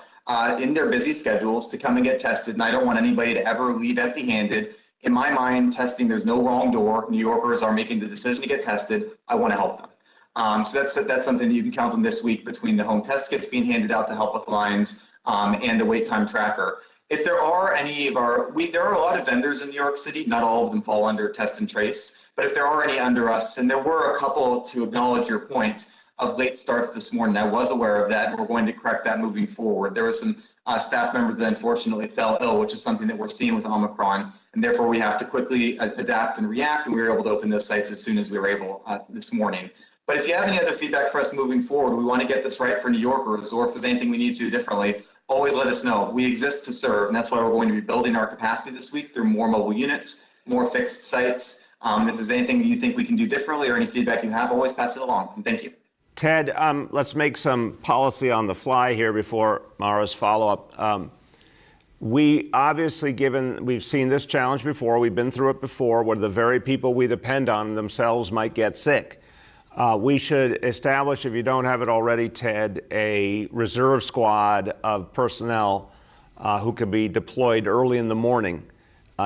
in their busy schedules to come and get tested. And I don't want anybody to ever leave empty-handed. In my mind, testing, there's no wrong door. New Yorkers are making the decision to get tested. I want to help them. So that's something that you can count on this week between the home test kits being handed out to help with lines and the wait time tracker. If there are any of there are a lot of vendors in New York City, not all of them fall under Test and Trace, but if there are any under us, and there were a couple, to acknowledge your point, of late starts this morning, I was aware of that, and we're going to correct that moving forward. There were some staff members that unfortunately fell ill, which is something that we're seeing with Omicron, and therefore we have to quickly adapt and react, and we were able to open those sites as soon as we were able this morning. But if you have any other feedback for us moving forward, we want to get this right for New Yorkers, or if there's anything we need to do differently, always let us know. We exist to serve, and that's why we're going to be building our capacity this week through more mobile units, more fixed sites. If there's anything you think we can do differently or any feedback you have, always pass it along. And thank you. Ted, let's make some policy on the fly here before Mara's follow-up. We obviously, we've seen this challenge before, we've been through it before, where the very people we depend on themselves might get sick. We should establish, if you don't have it already, Ted, a reserve squad of personnel who can be deployed early in the morning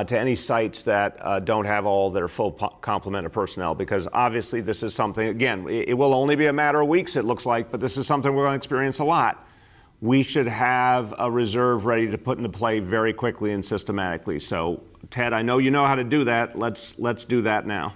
to any sites that don't have all their full complement of personnel, because obviously this is something, again, it will only be a matter of weeks, it looks like, but this is something we're going to experience a lot. We should have a reserve ready to put into play very quickly and systematically. So, Ted, I know you know how to do that. Let's do that now.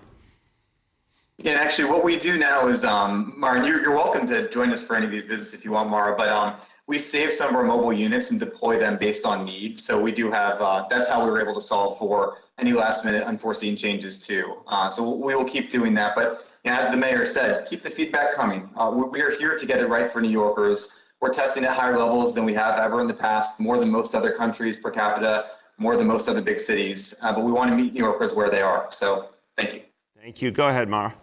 Yeah, and actually what we do now is, Mara, you're welcome to join us for any of these visits if you want, Mara, but we save some of our mobile units and deploy them based on need. So we do have, that's how we were able to solve for any last minute unforeseen changes too. So we will keep doing that. But as the mayor said, keep the feedback coming. We are here to get it right for New Yorkers. We're testing at higher levels than we have ever in the past, more than most other countries per capita, more than most other big cities. But we want to meet New Yorkers where they are. So thank you. Thank you. Go ahead, Mara.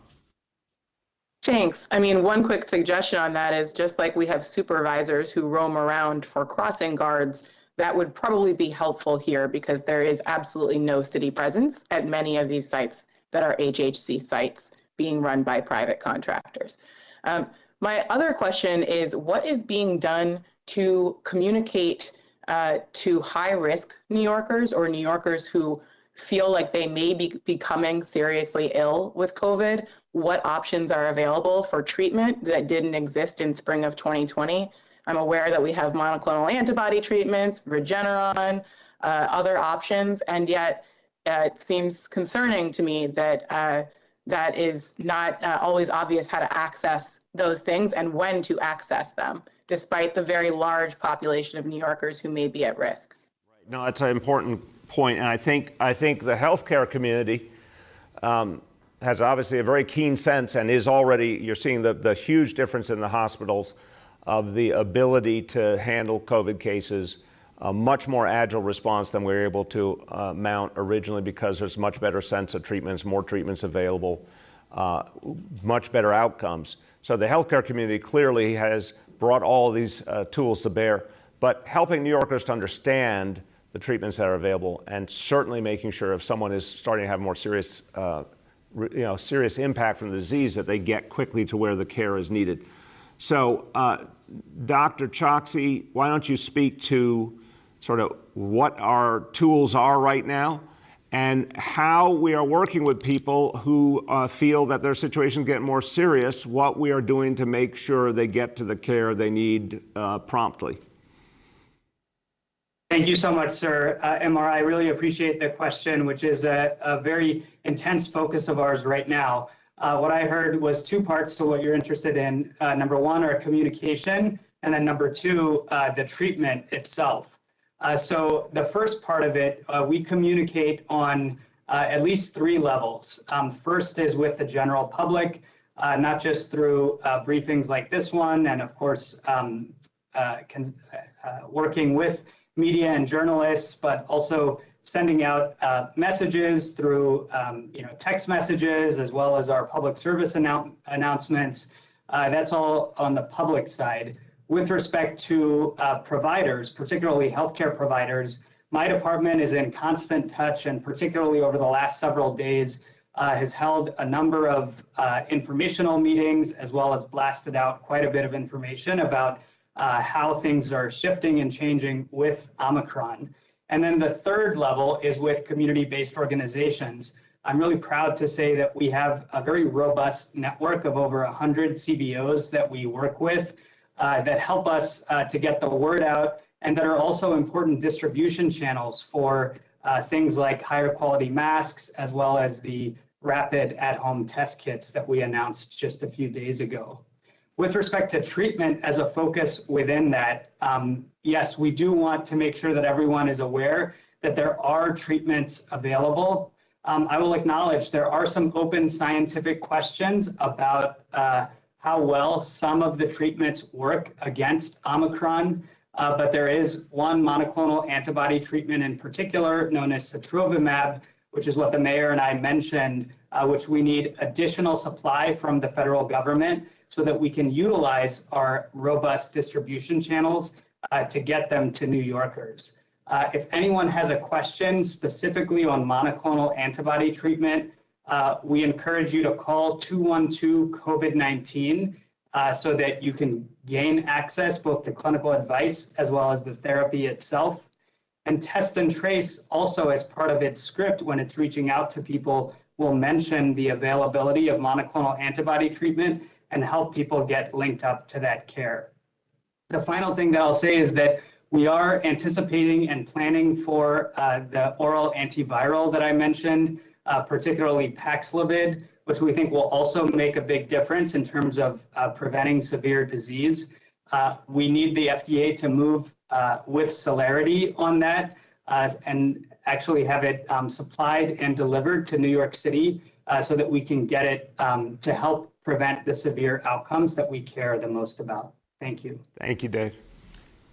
Thanks. I mean, one quick suggestion on that is just like we have supervisors who roam around for crossing guards, that would probably be helpful here because there is absolutely no city presence at many of these sites that are HHC sites being run by private contractors. My other question is, what is being done to communicate to high-risk New Yorkers or New Yorkers who feel like they may be becoming seriously ill with COVID? What options are available for treatment that didn't exist in spring of 2020? I'm aware that we have monoclonal antibody treatments, Regeneron, other options, and yet it seems concerning to me that that is not always obvious how to access those things and when to access them, despite the very large population of New Yorkers who may be at risk. Right. No, that's an important point, and I think the healthcare community has obviously a very keen sense and is already, you're seeing the huge difference in the hospitals of the ability to handle COVID cases, a much more agile response than we were able to mount originally because there's much better sense of treatments, more treatments available, much better outcomes. So the healthcare community clearly has brought all of these tools to bear. but helping New Yorkers to understand the treatments that are available, and certainly making sure if someone is starting to have more serious, serious impact from the disease, that they get quickly to where the care is needed. So, Dr. Choksi, why don't you speak to sort of what our tools are right now and how we are working with people who feel that their situation is getting more serious, what we are doing to make sure they get to the care they need promptly. Thank you so much, sir. MR, I really appreciate the question, which is a very intense focus of ours right now. What I heard was two parts to what you're interested in. Number one, our communication, and then number two, the treatment itself. So the first part of it, we communicate on at least three levels. First is with the general public, not just through briefings like this one, and of course, working with media and journalists, but also sending out messages through text messages, as well as our public service announcements. That's all on the public side. With respect to providers, particularly healthcare providers, my department is in constant touch, and particularly over the last several days, has held a number of informational meetings, as well as blasted out quite a bit of information about how things are shifting and changing with Omicron. And then the third level is with community-based organizations. I'm really proud to say that we have a very robust network of over 100 CBOs that we work with that help us to get the word out, and that are also important distribution channels for things like higher quality masks, as well as the rapid at-home test kits that we announced just a few days ago. With respect to treatment as a focus within that, yes, we do want to make sure that everyone is aware that there are treatments available. I will acknowledge there are some open scientific questions about how well some of the treatments work against Omicron, but there is one monoclonal antibody treatment in particular known as sotrovimab, which is what the mayor and I mentioned, which we need additional supply from the federal government so that we can utilize our robust distribution channels to get them to New Yorkers. If anyone has a question specifically on monoclonal antibody treatment, we encourage you to call 212-COVID-19 so that you can gain access both to clinical advice as well as the therapy itself. And Test and Trace also, as part of its script when it's reaching out to people, will mention the availability of monoclonal antibody treatment and help people get linked up to that care. The final thing that I'll say is that we are anticipating and planning for the oral antiviral that I mentioned, particularly Paxlovid, which we think will also make a big difference in terms of preventing severe disease. We need the FDA to move with celerity on that and actually have it supplied and delivered to New York City so that we can get it to help prevent the severe outcomes that we care the most about. Thank you. Thank you, Dave.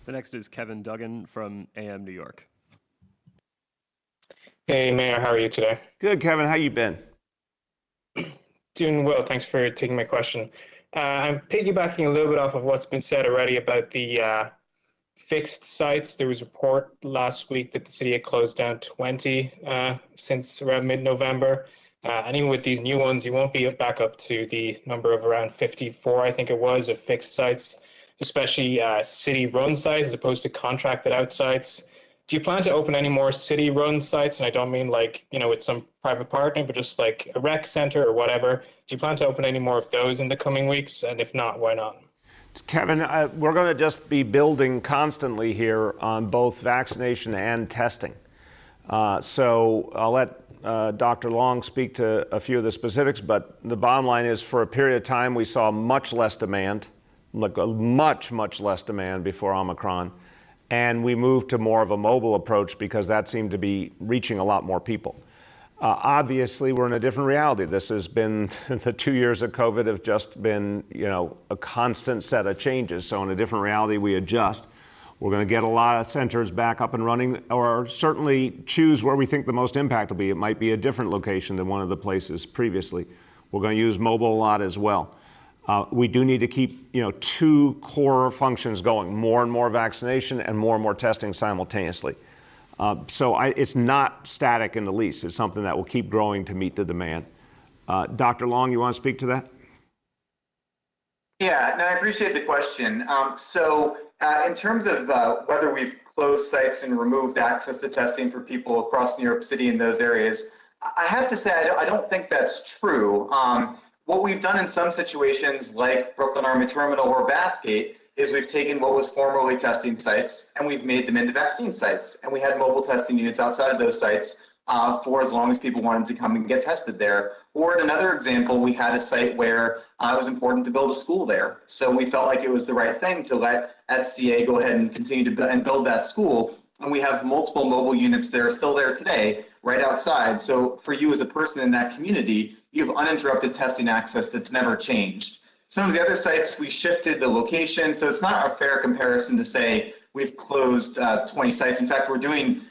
The next is Kevin Duggan from AM New York. Hey, Mayor, how are you today? Good, Kevin. How you been? Doing well. Thanks for taking my question. I'm piggybacking a little bit off of what's been said already about the fixed sites. There was a report last week that the city had closed down 20 since around mid-November. And even with these new ones, you won't be back up to the number of around 54, I think it was, of fixed sites, especially city-run sites as opposed to contracted out sites. Do you plan to open any more city-run sites? And I don't mean like, with some private partner, but just like a rec center or whatever. Do you plan to open any more of those in the coming weeks? And if not, why not? Kevin, we're going to just be building constantly here on both vaccination and testing. So I'll let Dr. Long speak to a few of the specifics, but the bottom line is for a period of time, we saw much less demand, like much less demand before Omicron. And we moved to more of a mobile approach because that seemed to be reaching a lot more people. Obviously, we're in a different reality. This has been, the 2 years of COVID have just been, a constant set of changes. So in a different reality, we adjust. We're going to get a lot of centers back up and running, or certainly choose where we think the most impact will be. It might be a different location than one of the places previously. We're going to use mobile a lot as well. We do need to keep, two core functions going: more and more vaccination and more testing simultaneously. So it's not static in the least. It's something that will keep growing to meet the demand. Dr. Long, you want to speak to that? Yeah, no, I appreciate the question. In terms of whether we've closed sites and removed access to testing for people across New York City in those areas, I have to say I don't think that's true. What we've done in some situations like Brooklyn Army Terminal or Bathgate is we've taken what was formerly testing sites and we've made them into vaccine sites. And we had mobile testing units outside of those sites for as long as people wanted to come and get tested there. Or in another example, we had a site where it was important to build a school there. So we felt like it was the right thing to let SCA go ahead and continue to build that school. And we have multiple mobile units that are still there today, right outside. So for you as a person in that community, you have uninterrupted testing access that's never changed. Some of the other sites, we shifted the location. So it's not a fair comparison to say we've closed 20 sites. In fact, we're doing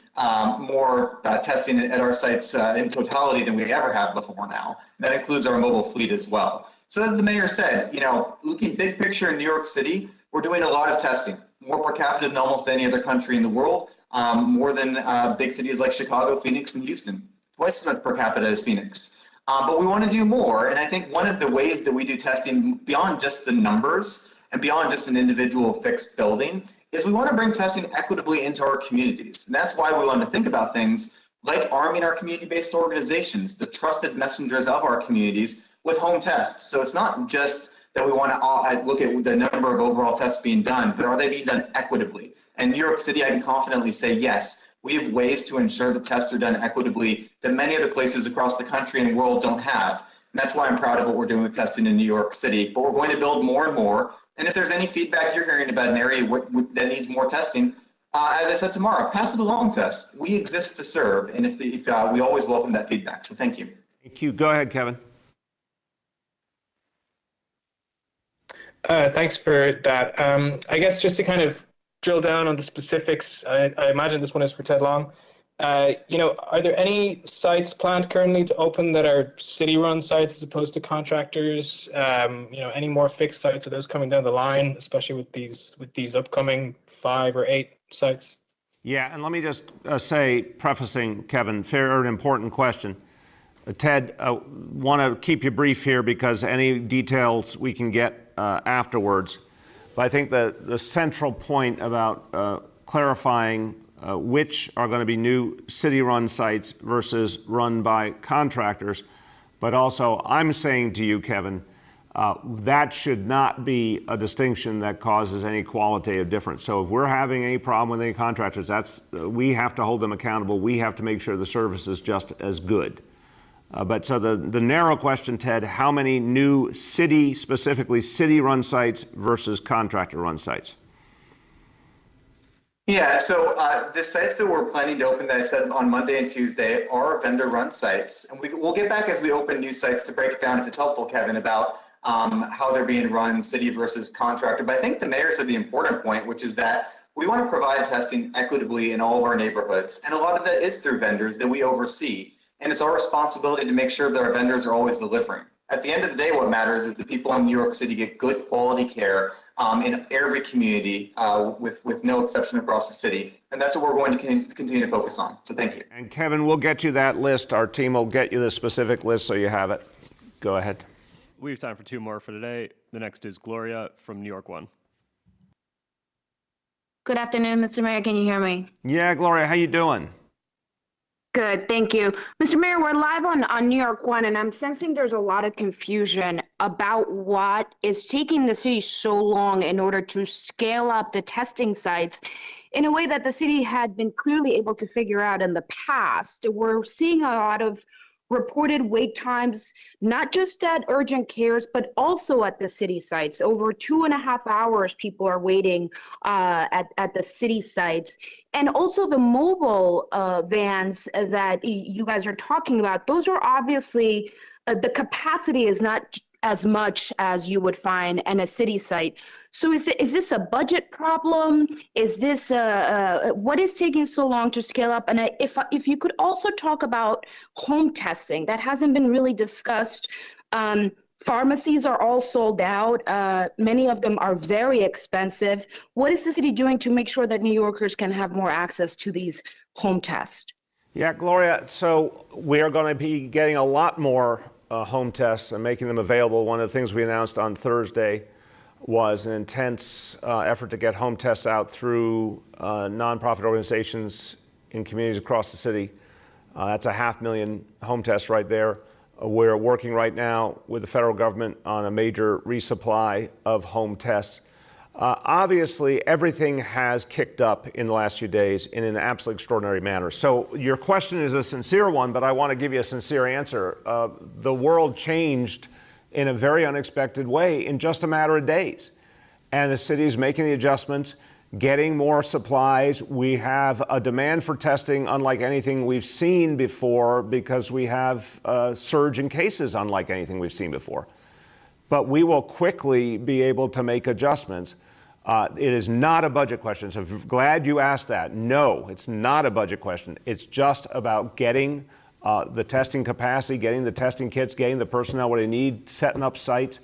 more testing at our sites in totality than we ever have before now. And that includes our mobile fleet as well. So as the mayor said, looking big picture in New York City, we're doing a lot of testing, more per capita than almost any other country in the world, more than big cities like Chicago, Phoenix, and Houston, twice as much per capita as Phoenix. But we want to do more. And I think one of the ways that we do testing beyond just the numbers and beyond just an individual fixed building is we want to bring testing equitably into our communities. And that's why we want to think about things like arming our community-based organizations, the trusted messengers of our communities, with home tests. So it's not just that we want to look at the number of overall tests being done, but are they being done equitably? And New York City, I can confidently say yes. We have ways to ensure that tests are done equitably that many other places across the country and world don't have. And that's why I'm proud of what we're doing with testing in New York City. But we're going to build more and more. And if there's any feedback you're hearing about an area that needs more testing, as I said tomorrow, pass it along to us. We exist to serve. And if we always welcome that feedback. So thank you. Thank you. Go ahead, Kevin. Thanks for that. I guess just to kind of drill down on the specifics, I imagine this one is for Ted Long. Are there any sites planned currently to open that are city-run sites as opposed to contractors? Any more fixed sites? Are those coming down the line, especially with these upcoming 5 or 8 sites? Yeah, and let me just say, prefacing Kevin, fair and important question. Ted, want to keep you brief here because any details we can get afterwards. But I think the central point about clarifying which are going to be new city-run sites versus run by contractors, but also I'm saying to you, Kevin, that should not be a distinction that causes any qualitative difference. So if we're having any problem with any contractors, we have to hold them accountable. We have to make sure the service is just as good. But so the narrow question, Ted, how many new specifically city-run sites versus contractor-run sites? Yeah, so the sites that we're planning to open that I said on Monday and Tuesday are vendor-run sites. And we'll get back as we open new sites to break it down if it's helpful, Kevin, about how they're being run, city versus contractor. But I think the mayor said the important point, which is that we want to provide testing equitably in all of our neighborhoods. And a lot of that is through vendors that we oversee. And it's our responsibility to make sure that our vendors are always delivering. At the end of the day, what matters is that people in New York City get good quality care in every community with no exception across the city. And that's what we're going to continue to focus on. So thank you. And Kevin, we'll get you that list. Our team will get you the specific list so you have it. Go ahead. We have time for 2 more for today. The next is Gloria from New York 1. Good afternoon, Mr. Mayor. Can you hear me? Yeah, Gloria, how you doing? Good, thank you. Mr. Mayor, we're live on New York 1, and I'm sensing there's a lot of confusion about what is taking the city so long in order to scale up the testing sites in a way that the city had been clearly able to figure out in the past. We're seeing a lot of reported wait times, not just at urgent cares, but also at the city sites. Over 2.5 hours people are waiting at the city sites. And also the mobile vans that you guys are talking about, those are obviously, the capacity is not as much as you would find in a city site. So is this a budget problem? Is this what is taking so long to scale up? And if you could also talk about home testing, that hasn't been really discussed. Pharmacies are all sold out. Many of them are very expensive. What is the city doing to make sure that New Yorkers can have more access to these home tests? Yeah, Gloria, so we are going to be getting a lot more home tests and making them available. One of the things we announced on Thursday was an intense effort to get home tests out through nonprofit organizations in communities across the city. That's 500,000 home tests right there. We're working right now with the federal government on a major resupply of home tests. Obviously, everything has kicked up in the last few days in an absolutely extraordinary manner. So your question is a sincere one, but I want to give you a sincere answer. The world changed in a very unexpected way in just a matter of days. And the city is making the adjustments, getting more supplies. We have a demand for testing unlike anything we've seen before because we have a surge in cases unlike anything we've seen before. But we will quickly be able to make adjustments. It is not a budget question, so glad you asked that. No, it's not a budget question. It's just about getting the testing capacity, getting the testing kits, getting the personnel what they need, setting up sites.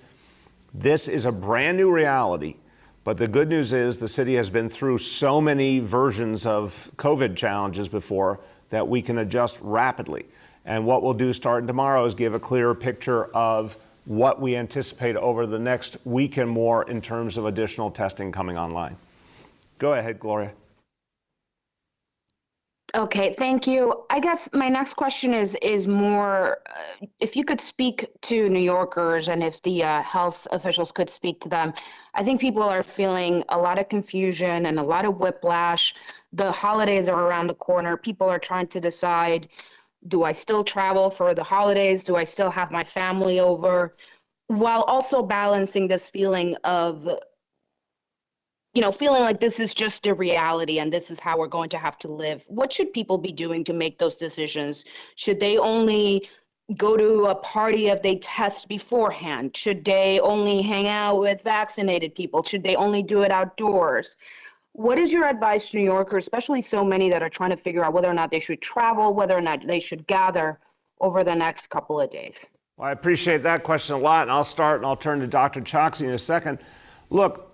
This is a brand new reality, but the good news is the city has been through so many versions of COVID challenges before that we can adjust rapidly. And what we'll do starting tomorrow is give a clearer picture of what we anticipate over the next week and more in terms of additional testing coming online. Go ahead, Gloria. Okay, thank you. I guess my next question is more, if you could speak to New Yorkers and if the health officials could speak to them. I think people are feeling a lot of confusion and a lot of whiplash. The holidays are around the corner. People are trying to decide, do I still travel for the holidays? Do I still have my family over? While also balancing this feeling of, feeling like this is just a reality and this is how we're going to have to live. What should people be doing to make those decisions? Should they only go to a party if they test beforehand? Should they only hang out with vaccinated people? Should they only do it outdoors? What is your advice to New Yorkers, especially so many that are trying to figure out whether or not they should travel, whether or not they should gather over the next couple of days? Well, I appreciate that question a lot, and I'll start and I'll turn to Dr. Choksi in a second. Look,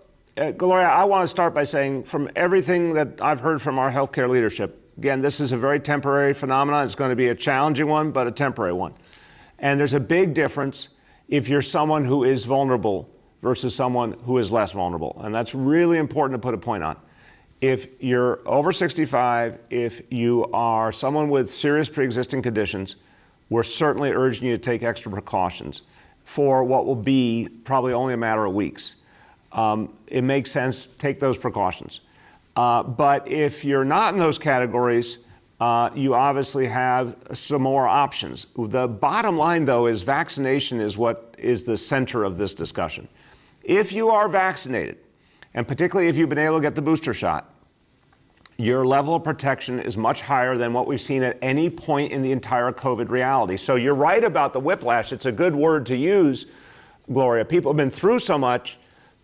Gloria, I want to start by saying from everything that I've heard from our healthcare leadership, again, this is a very temporary phenomenon. It's going to be a challenging one, but a temporary one. And there's a big difference if you're someone who is vulnerable versus someone who is less vulnerable. And that's really important to put a point on. If you're over 65, if you are someone with serious pre-existing conditions, we're certainly urging you to take extra precautions for what will be probably only a matter of weeks. It makes sense to take those precautions. But if you're not in those categories, you obviously have some more options. The bottom line, though, is vaccination is what is the center of this discussion. If you are vaccinated, and particularly if you've been able to get the booster shot, your level of protection is much higher than what we've seen at any point in the entire COVID reality. So you're right about the whiplash. It's a good word to use, Gloria. People have been through so much,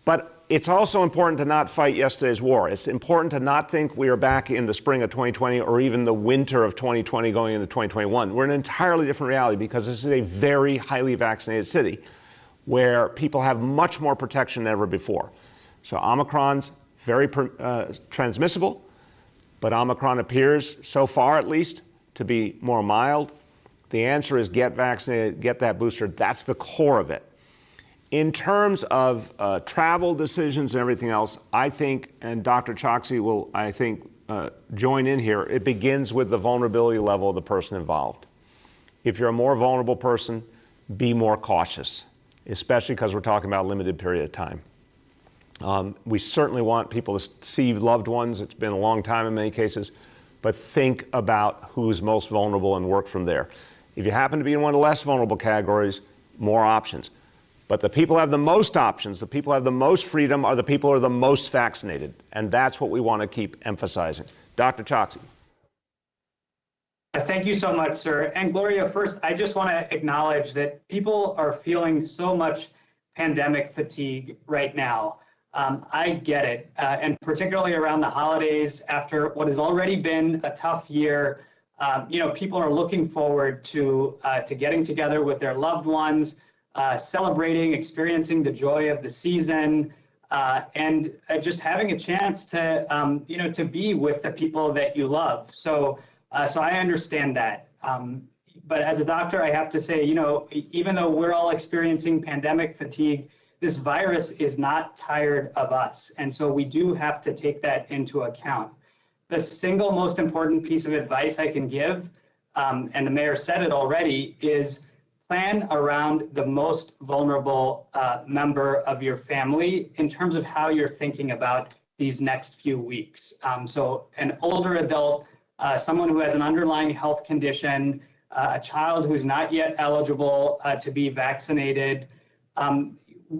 but it's also important to not fight yesterday's war. It's important to not think we are back in the spring of 2020 or even the winter of 2020 going into 2021. We're in an entirely different reality because this is a very highly vaccinated city where people have much more protection than ever before. So Omicron's very transmissible, but Omicron appears, so far at least, to be more mild. The answer is get vaccinated, get that booster. That's the core of it. In terms of travel decisions and everything else, I think, and Dr. Choksi will, I think, join in here, it begins with the vulnerability level of the person involved. If you're a more vulnerable person, be more cautious, especially because we're talking about a limited period of time. We certainly want people to see loved ones. It's been a long time in many cases, but think about who's most vulnerable and work from there. If you happen to be in one of the less vulnerable categories, more options. But the people who have the most options, the people who have the most freedom are the people who are the most vaccinated. And that's what we want to keep emphasizing. Dr. Choksi. Thank you so much, sir. And Gloria, first, I just want to acknowledge that people are feeling so much pandemic fatigue right now. I get it, and particularly around the holidays, after what has already been a tough year, people are looking forward to getting together with their loved ones, celebrating, experiencing the joy of the season, and just having a chance to, to be with the people that you love. So I understand that. But as a doctor, I have to say, even though we're all experiencing pandemic fatigue, this virus is not tired of us. And so we do have to take that into account. The single most important piece of advice I can give, and the mayor said it already, is plan around the most vulnerable member of your family in terms of how you're thinking about these next few weeks. So an older adult, someone who has an underlying health condition, a child who's not yet eligible to be vaccinated.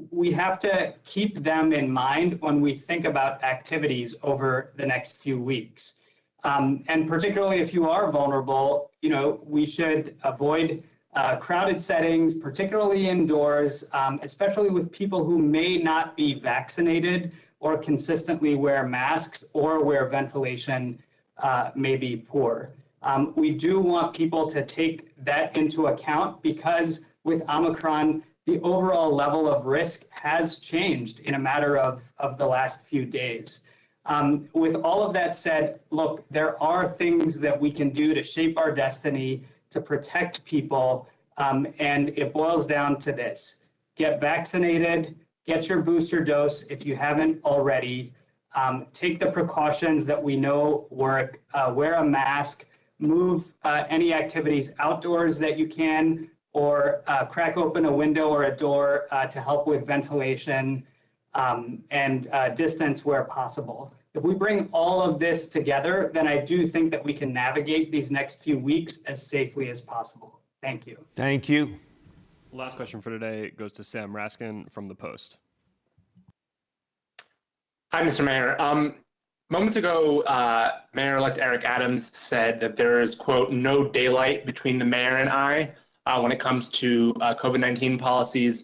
We have to keep them in mind when we think about activities over the next few weeks. And particularly if you are vulnerable, we should avoid crowded settings, particularly indoors, especially with people who may not be vaccinated or consistently wear masks or where ventilation may be poor. We do want people to take that into account because with Omicron, the overall level of risk has changed in a matter of the last few days. With all of that said, look, there are things that we can do to shape our destiny, to protect people, and it boils down to this. Get vaccinated, get your booster dose if you haven't already, take the precautions that we know work, wear a mask, move any activities outdoors that you can, or crack open a window or a door to help with ventilation, and distance where possible. If we bring all of this together, then I do think that we can navigate these next few weeks as safely as possible. Thank you. Thank you. Last question for today goes to Sam Raskin from The Post. Hi, Mr. Mayor. Moments ago, Mayor-elect Eric Adams said that there is, quote, no daylight between the mayor and I when it comes to COVID-19 policies.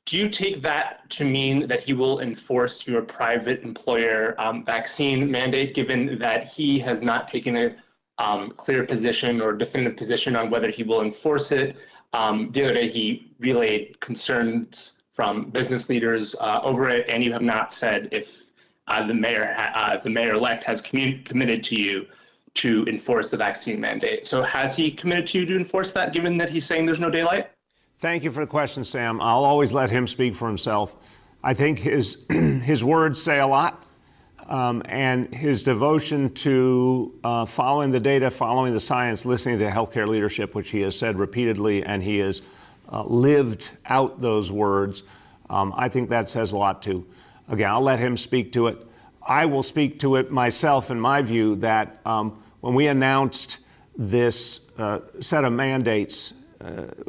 Do you take that to mean that he will enforce your private employer vaccine mandate, given that he has not taken a clear position or definitive position on whether he will enforce it? The other day, he relayed concerns from business leaders over it, and you have not said if the mayor-elect has committed to you to enforce the vaccine mandate. So has he committed to you to enforce that, given that he's saying there's no daylight? Thank you for the question, Sam. I'll always let him speak for himself. I think his words say a lot, and his devotion to following the data, following the science, listening to healthcare leadership, which he has said repeatedly, and he has lived out those words. I think that says a lot too. Again, I'll let him speak to it. I will speak to it myself, in my view, that when we announced this set of mandates,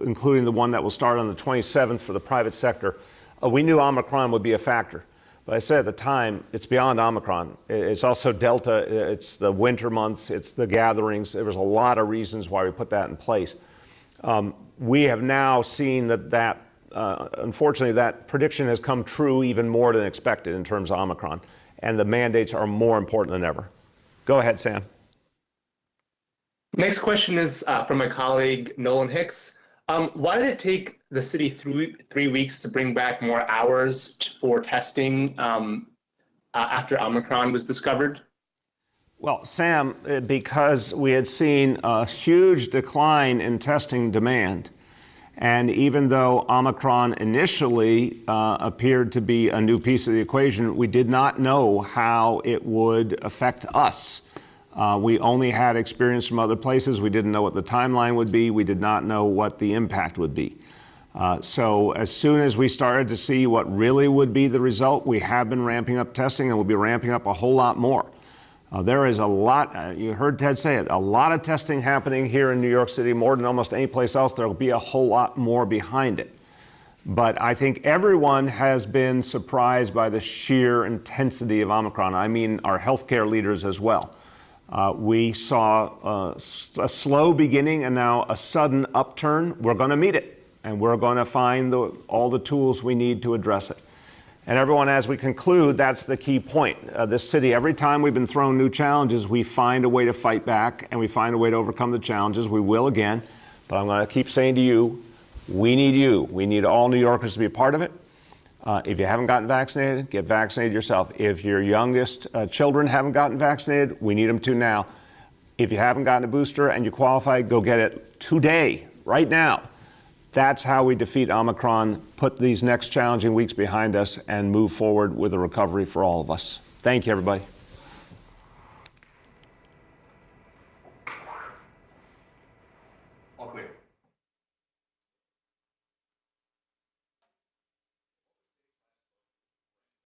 including the one that will start on the 27th for the private sector, we knew Omicron would be a factor. But I said at the time, it's beyond Omicron. It's also Delta, it's the winter months, it's the gatherings. There was a lot of reasons why we put that in place. We have now seen that unfortunately, that prediction has come true even more than expected in terms of Omicron, and the mandates are more important than ever. Go ahead, Sam. Next question is from my colleague, Nolan Hicks. Why did it take the city 3 weeks to bring back more hours for testing after Omicron was discovered? Well, Sam, because we had seen a huge decline in testing demand. And even though Omicron initially appeared to be a new piece of the equation, we did not know how it would affect us. We only had experience from other places. We didn't know what the timeline would be. We did not know what the impact would be. So as soon as we started to see what really would be the result, we have been ramping up testing, and we'll be ramping up a whole lot more. There is a lot, you heard Ted say it, a lot of testing happening here in New York City, more than almost any place else. There will be a whole lot more behind it. But I think everyone has been surprised by the sheer intensity of Omicron. I mean, our healthcare leaders as well. We saw a slow beginning and now a sudden upturn. We're going to meet it, and we're going to find all the tools we need to address it. And everyone, as we conclude, that's the key point. This city, every time we've been thrown new challenges, we find a way to fight back and we find a way to overcome the challenges. We will again. But I'm going to keep saying to you, We need you. We need all New Yorkers to be a part of it. If you haven't gotten vaccinated, get vaccinated yourself. If your youngest children haven't gotten vaccinated, we need them to now. If you haven't gotten a booster and you qualify, go get it today, right now. That's how we defeat Omicron, put these next challenging weeks behind us, and move forward with a recovery for all of us. Thank you, everybody.